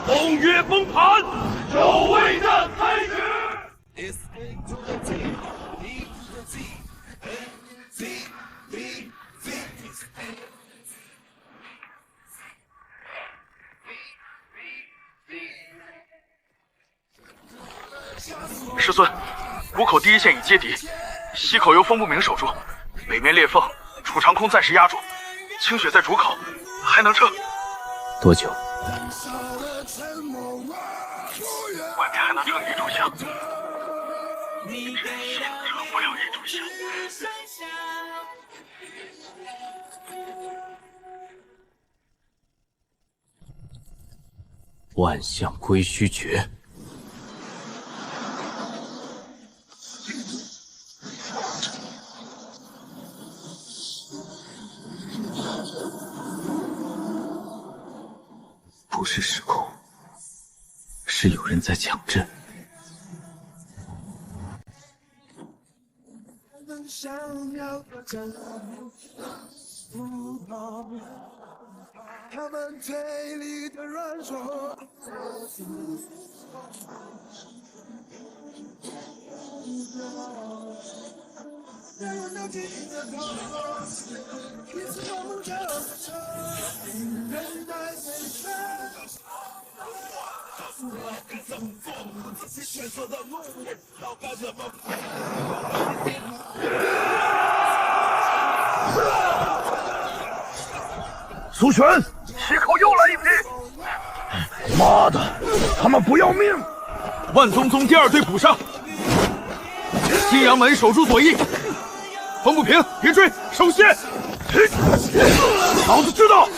风月崩盘，守卫战开始。师尊，谷口第一线已接敌，西口由风不明守住，北面裂缝楚长空暂时压住，清雪在主口，还能撤。多久？外面还能撑一炷香，只是撑不了一炷香。万象归虚诀。不是时空，是有人在抢阵。他们嘴里的软弱，人人都记得他，彼此盲目着人在飞翔。该怎么做？自己选择的路，要该怎么跑？苏璇，西口又来一批！妈的，他们不要命！万宗宗第二队补上，西阳门守住左翼。风不平，别追，守线！老子知道。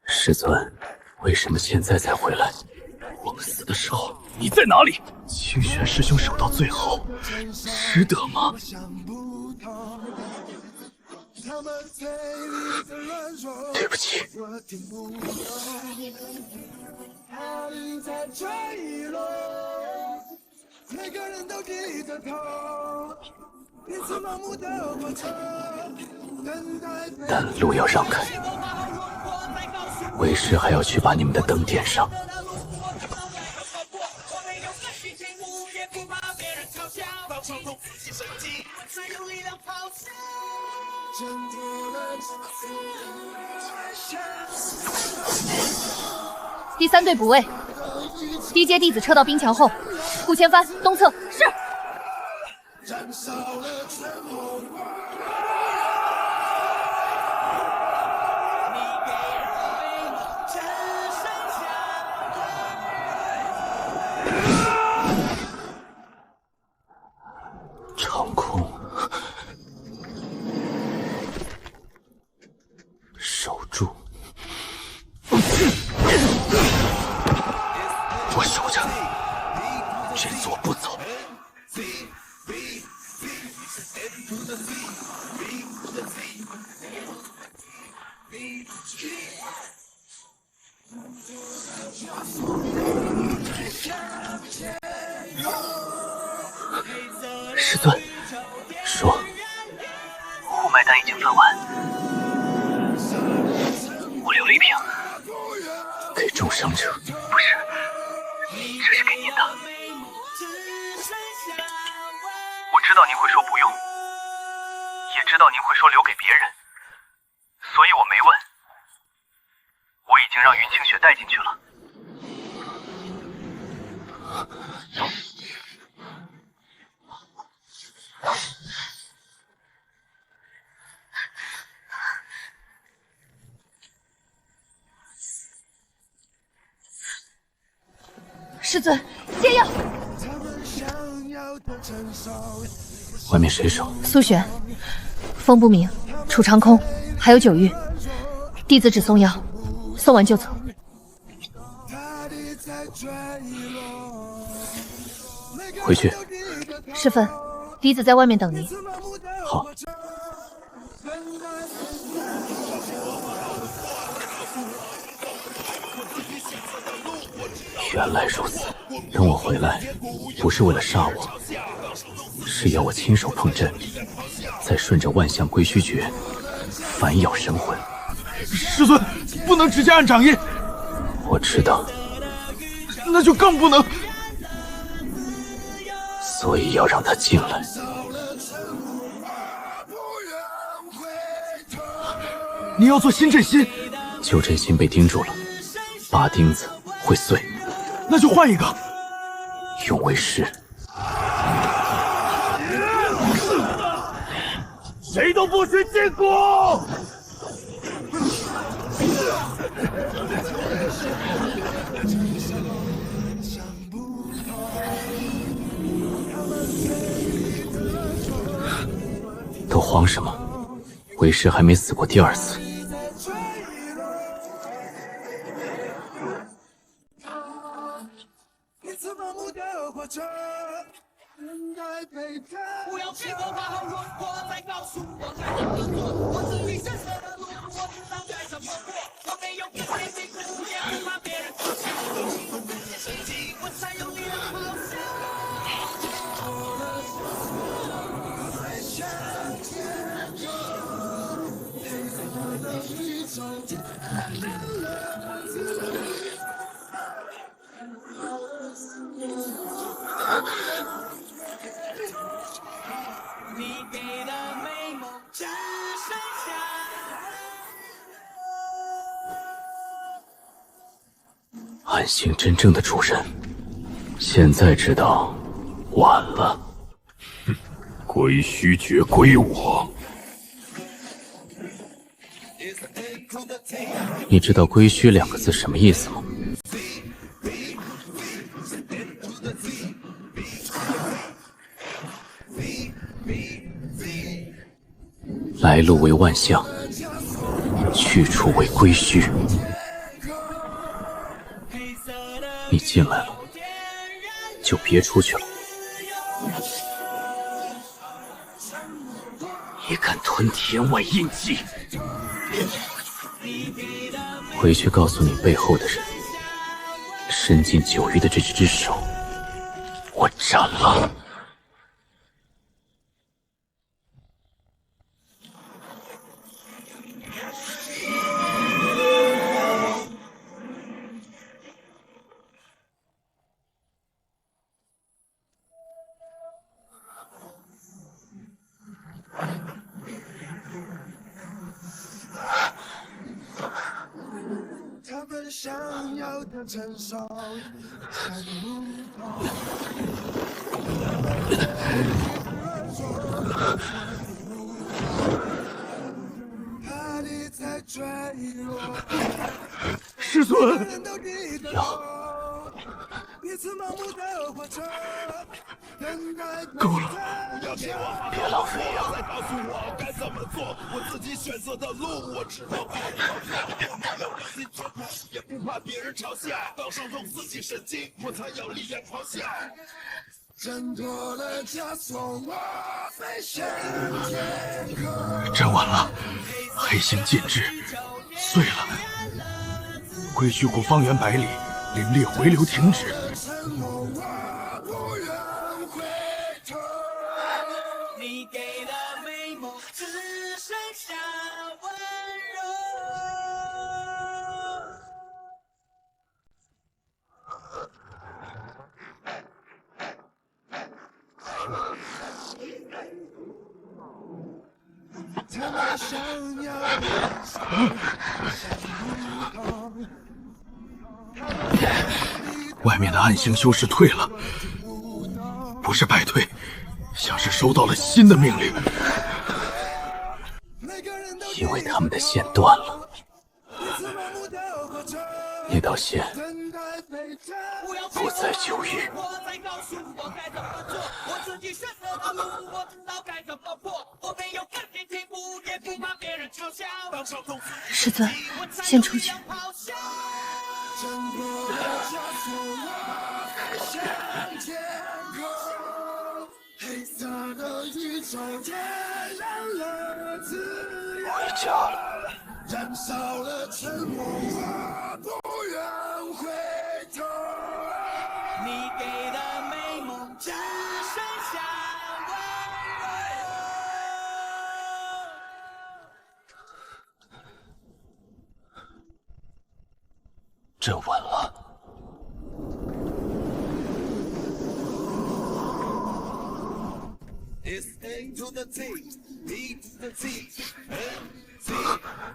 师尊，为什么现在才回来？我们死的时候你在哪里？清玄师兄守到最后，值得吗？对不起。每个人都记得他，彼此盲目的火车，但路要让开。为师还要去把你们的灯点上。第三队补位，低阶弟子撤到冰墙后，顾千帆东侧。是。长空，守住，我守着，只做不走。师尊，说。护脉丹已经分完，我留了一瓶。给重伤者？不是，这是给您的。我知道您会说不用，也知道您会说留给别人，所以我没问。我已经让云清雪带进去了。师尊，仙药。外面谁守？苏璇、风不明、楚长空，还有九玉。弟子只送药，送完就走。回去。师分，嫡子在外面等您。好。原来如此，等我回来，不是为了杀我，是要我亲手碰阵，再顺着万象归虚诀反咬神魂。师尊，不能直接按掌印。我知道，那就更不能。所以要让他进来。你要做新阵心，旧阵心被钉住了，拔钉子会碎。那就换一个。永为师。谁都不许进攻！都慌什么？为师还没死过第二次。不要给我画好轮廓，再告诉我该怎么做。我自己选择的路，我知道该怎么过。我没有跟谁比过，也不怕别人嘲笑。有心中不切实际，我才有力量咆哮。你给的美梦只剩下。暗星真正的主人，现在知道晚了。归虚诀归我。你知道“归虚”两个字什么意思吗？来路为万象，去处为归虚。你进来了，就别出去了。也敢吞天外印记！回去告诉你背后的人，伸进九域的这只手，我斩了。他们想要的承受，看不透。怕你在坠落。师尊，够了，别浪费药。再告诉我该怎么做，我自己选择的路，我知道该怎么做。要相信绝不也不怕别人嘲笑，岛上用自己神经，我才有力量咆哮。挣脱了枷锁，我飞向天空。真晚了，黑星禁制碎了，归虚谷方圆百里，灵力回流停止。你给的美梦只剩下温他们想要外面的暗星修士退了，不是败退，像是收到了新的命令。因为他们的线断了。那道线不在九域。师尊，先出去。回家了。燃烧了沉默，我不愿回头。你给的美梦只剩下温柔。真稳了。It's A to the Z, B to the Z, N Z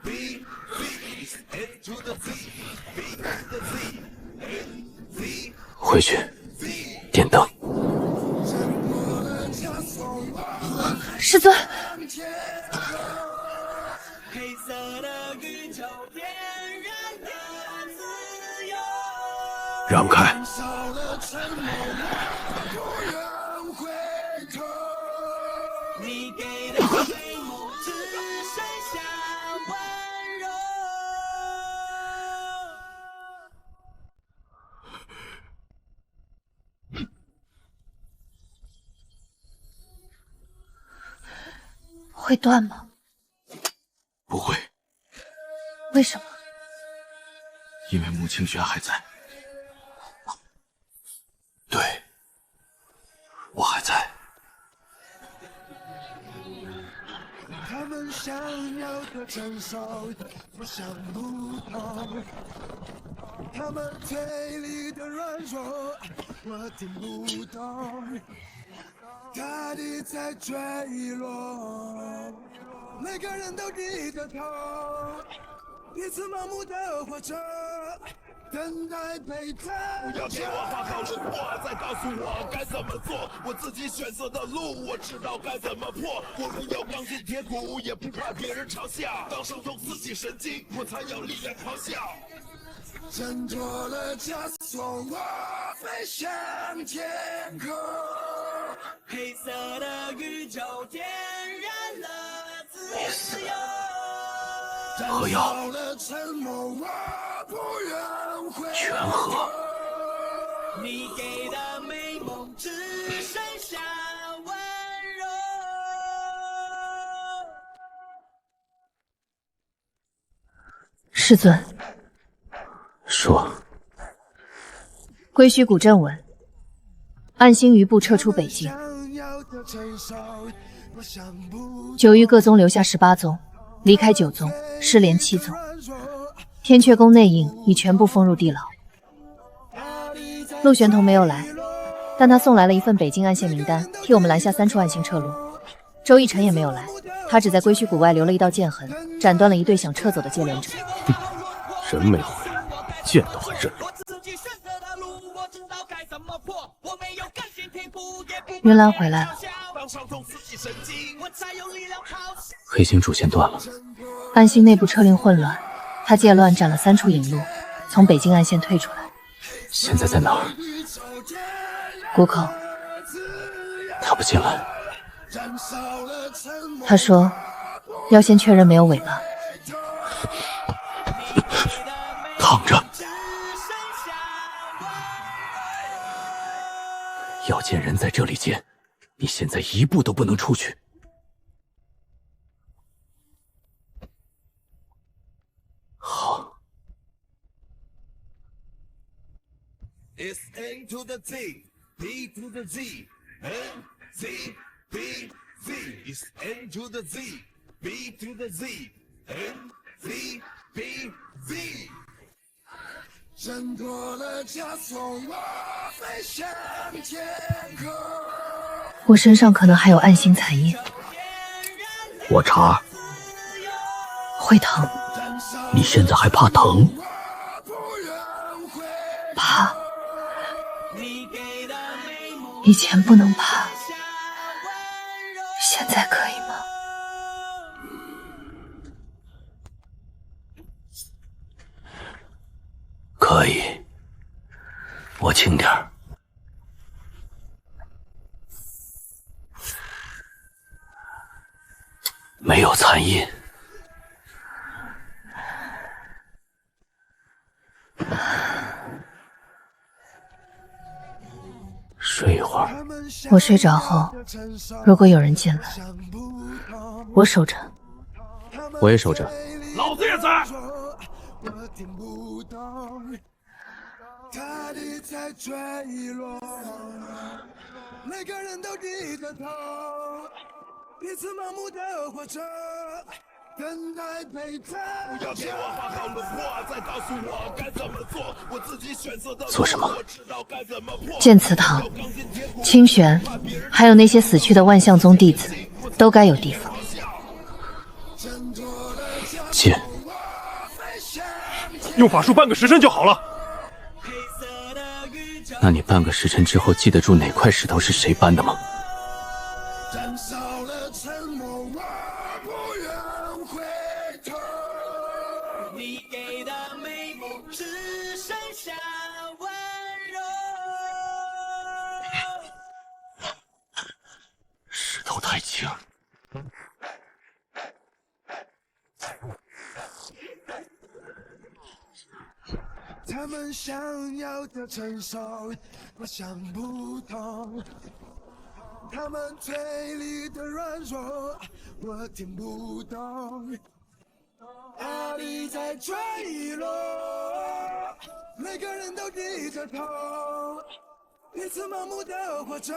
B B. It's A to the Z, B to the Z, N Z. 回去，点灯。师尊。黑色的宇宙点燃了自由。让开。你给的美梦只剩下温柔。会断吗？不会。为什么？因为穆清玄还在。对，我还在。他们想要的成熟不想不通，他们嘴里的软弱我听不懂，大地在坠落，每个人都低着头，彼此盲目的活着，等待被拯救。不要给我画好路，我再告诉我该怎么做，我自己选择的路，我知道该怎么破。我没有钢筋铁骨，也不怕别人嘲笑。当伤痛刺激神经，我才有力量咆哮。挣脱了枷锁，我飞向天空。黑色的宇宙点燃了自由。喝药。全喝。你给的美梦只剩下温柔。师尊。说。归墟谷镇稳，暗星余部撤出北境。九域各宗留下18宗，离开9宗，失联7宗。天阙宫内应已全部封入地牢。陆玄同没有来，但他送来了一份北境暗线名单，替我们拦下3处暗星撤路。周逸晨也没有来，他只在归墟谷外留了一道剑痕，斩断了一队想撤走的接连者。人没回来，剑都还认了。云岚回来了。黑星主线断了，暗星内部车令混乱，他借乱斩了3处引路，从北境暗线退出来。现在在哪儿？谷口。他不进来。他说要先确认没有尾巴。躺着。要见人在这里见，你现在一步都不能出去。好。It's A to the Z, B to the Z, N Z B Z. It's A to the Z, B to the Z, N Z B Z. 挣脱了枷锁，我飞向天空。我身上可能还有暗星残印。我查。会疼。你现在还怕疼？怕。以前不能怕，现在可以吗？可可以，我轻点儿。没有残音。睡一会儿。我睡着后，如果有人进来，我守着。我也守着。老子也在。他的在坠落，每个人都低着头，彼此盲目的活着，等待陪着。不要给我画好了话，再告诉我该怎么做，我自己选择的。做什么？剑祠堂、清玄，还有那些死去的万象宗弟子，都该有地方。剑，用法术半个时辰就好了。那你半个时辰之后记得住哪块石头是谁搬的吗？燃烧了沉默，我不愿回头。你给的美梦只剩下温柔。石头太轻。他们想要的成熟，我想不通。他们嘴里的软弱，我听不懂。压力在坠落，每个人都低着头，彼此盲目的活着，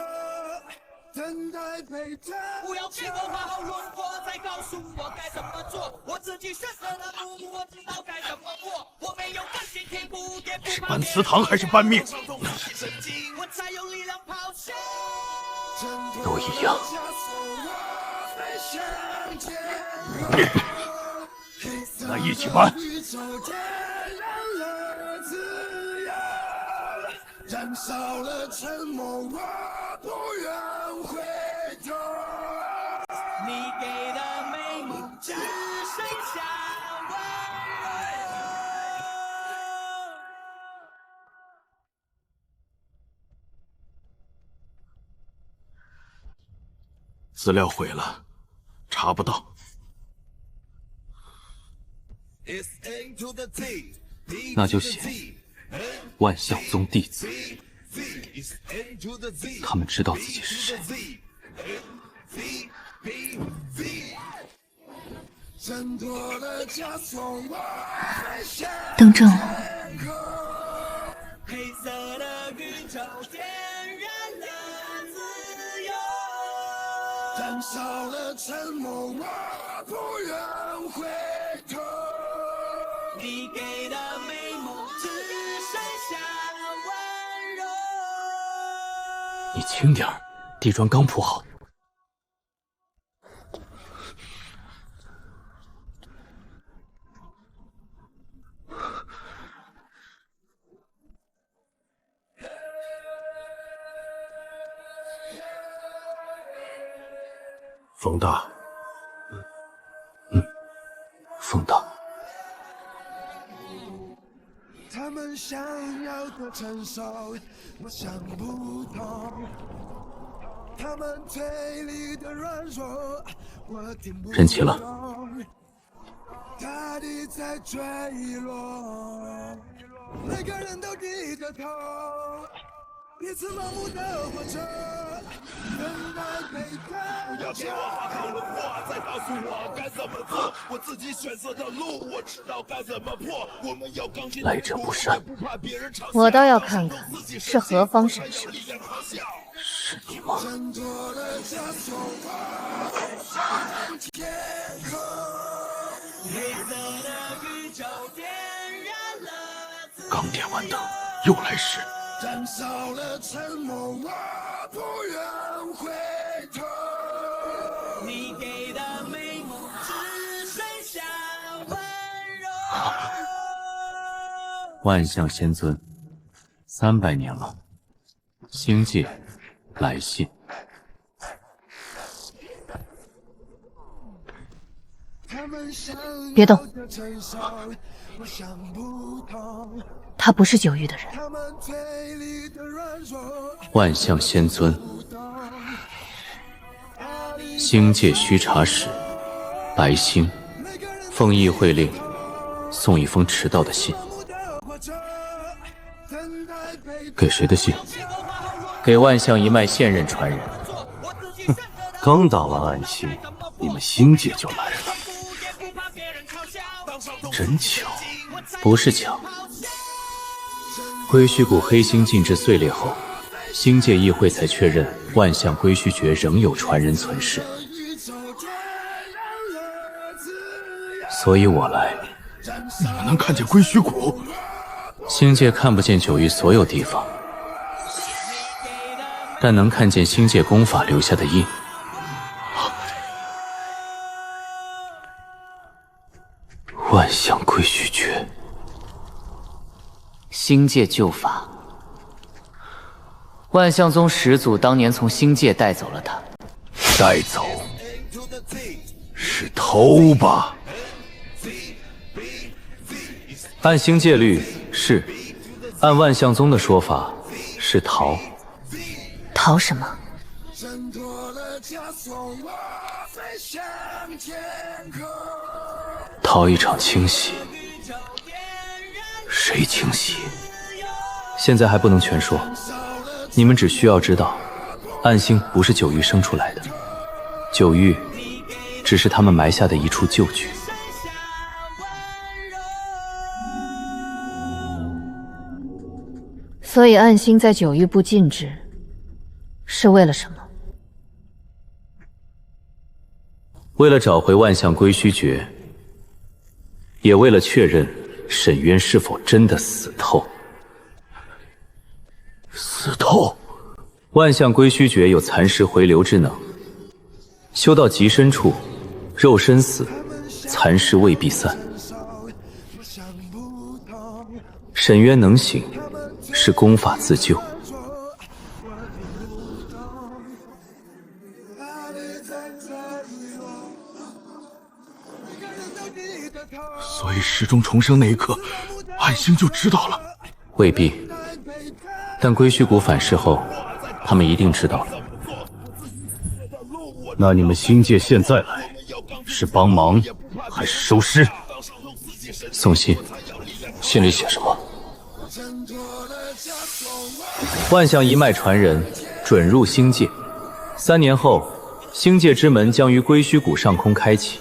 等待陪着。不要给我画好轮廓，再告诉我该怎么做。我自己选择的路，我知道该怎么过。我没有钢筋铁骨，也不是搬祠堂还是搬命？我才有力量咆哮。都一样。那一起搬。燃烧了沉默，我不愿回头。你给的美梦只剩下温柔。资料毁了，查不到。那就写万象宗弟子，他们知道自己是谁。登正了。黑色的宇宙点燃了自由，燃烧了沉默，我不愿回头。你给的美梦只剩下温柔。你轻点儿，地砖刚铺好。风大。风大。他们想要的成熟，我想不通。他们嘴里的软弱，我听不懂。认齐了。大地在坠落，每个人都低着头，彼此盲目的活着，等待陪伴。不要给我画好了话，再告诉我该怎么做。我自己选择的路，我知道该怎么破。我们要刚劲，来者不善。我倒要看看是何方神圣。是你吗？刚点完灯，又来事。燃烧了沉默，我不愿回头。你给的美梦只剩下温柔。万象仙尊，300年了。星界来信。别动。他不是九域的人。万象仙尊，星界须查使白星，奉议会令送一封迟到的信。给谁的信？给万象一脉现任传人。刚打完暗星，你们星界就来了，真巧。不是巧。归虚谷黑星禁制碎裂后，星界议会才确认万象归虚诀仍有传人存世，所以我来。你们能看见归虚谷？星界看不见九域所有地方，但能看见星界功法留下的印。万象归虚诀，星界旧法。万象宗始祖当年从星界带走了他。带走？是偷吧？按星界律是，按万象宗的说法是逃。逃什么？逃一场清洗。谁清洗？现在还不能全说，你们只需要知道，暗星不是九域生出来的，九域只是他们埋下的一处旧局。所以暗星在九域部禁制，是为了什么？为了找回万象归虚诀，也为了确认沈渊是否真的死透。死透？万象归虚诀有蚕食回流之能，修到极深处，肉身死，蚕食未必散。沈渊能醒，是功法自救。所以时钟重生那一刻，暗星就知道了。未必，但归虚谷反噬后，他们一定知道了。那你们星界现在来，是帮忙还是收尸？送信。信里写什么？万象一脉传人准入星界，3年后，星界之门将于归虚谷上空开启，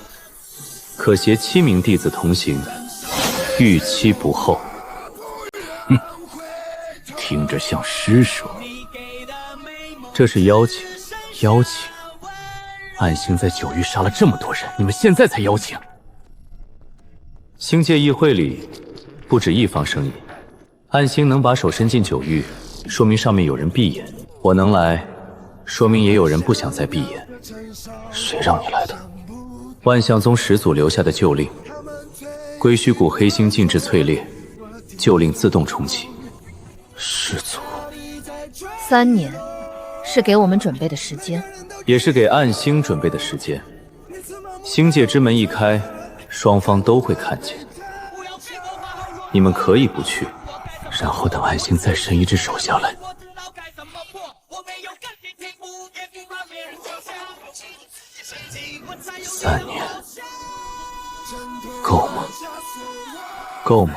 可携7名弟子同行，逾期不候。哼，听着像施舍。这是邀请，邀请。暗星在九域杀了这么多人，你们现在才邀请？星界议会里不止一方声音，暗星能把手伸进九域，说明上面有人闭眼；我能来，说明也有人不想再闭眼。谁让你来的？万象宗始祖留下的旧令，归虚谷黑星禁制淬炼，旧令自动重启。始祖3年，是给我们准备的时间，也是给暗星准备的时间。星界之门一开，双方都会看见。你们可以不去，然后等暗星再伸一只手下来。3年，够吗？够吗？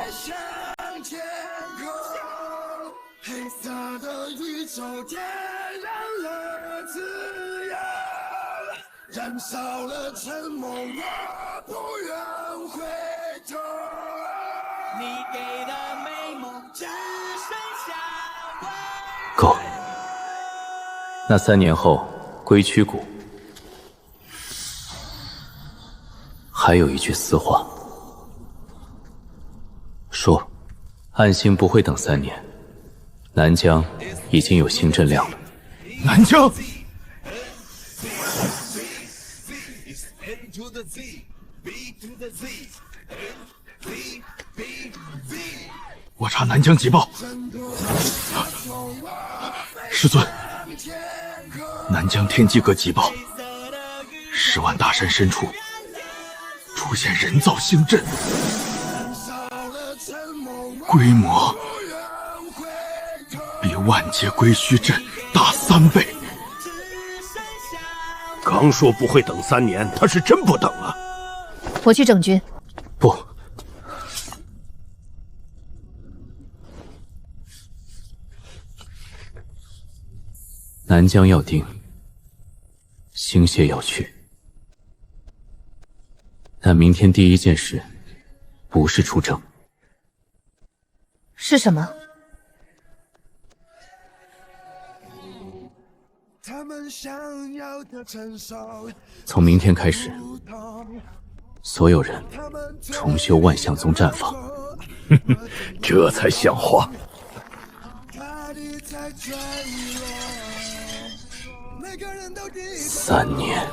燃烧了沉默，我不愿回头。你给的美梦只剩下够。那3年后，归曲谷还有一句私话，说暗星不会等3年，南疆已经有新阵量了。南疆？我查南疆急报，师尊，南疆天机阁急报，10万大山深处出现人造星阵，规模万劫归虚阵大3倍。刚说不会等3年，他是真不等啊！我去整军。不，南疆要定，星泻要去，但明天第一件事不是出征，是什么？从明天开始，所有人重修万象宗战法。这才像话。3年。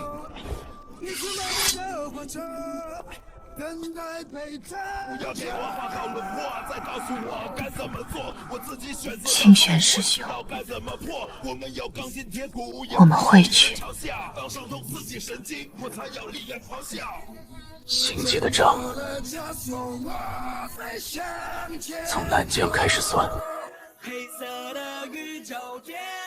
清玄师兄，我们会去。星界的账从南疆开始算。黑色的宇宙天。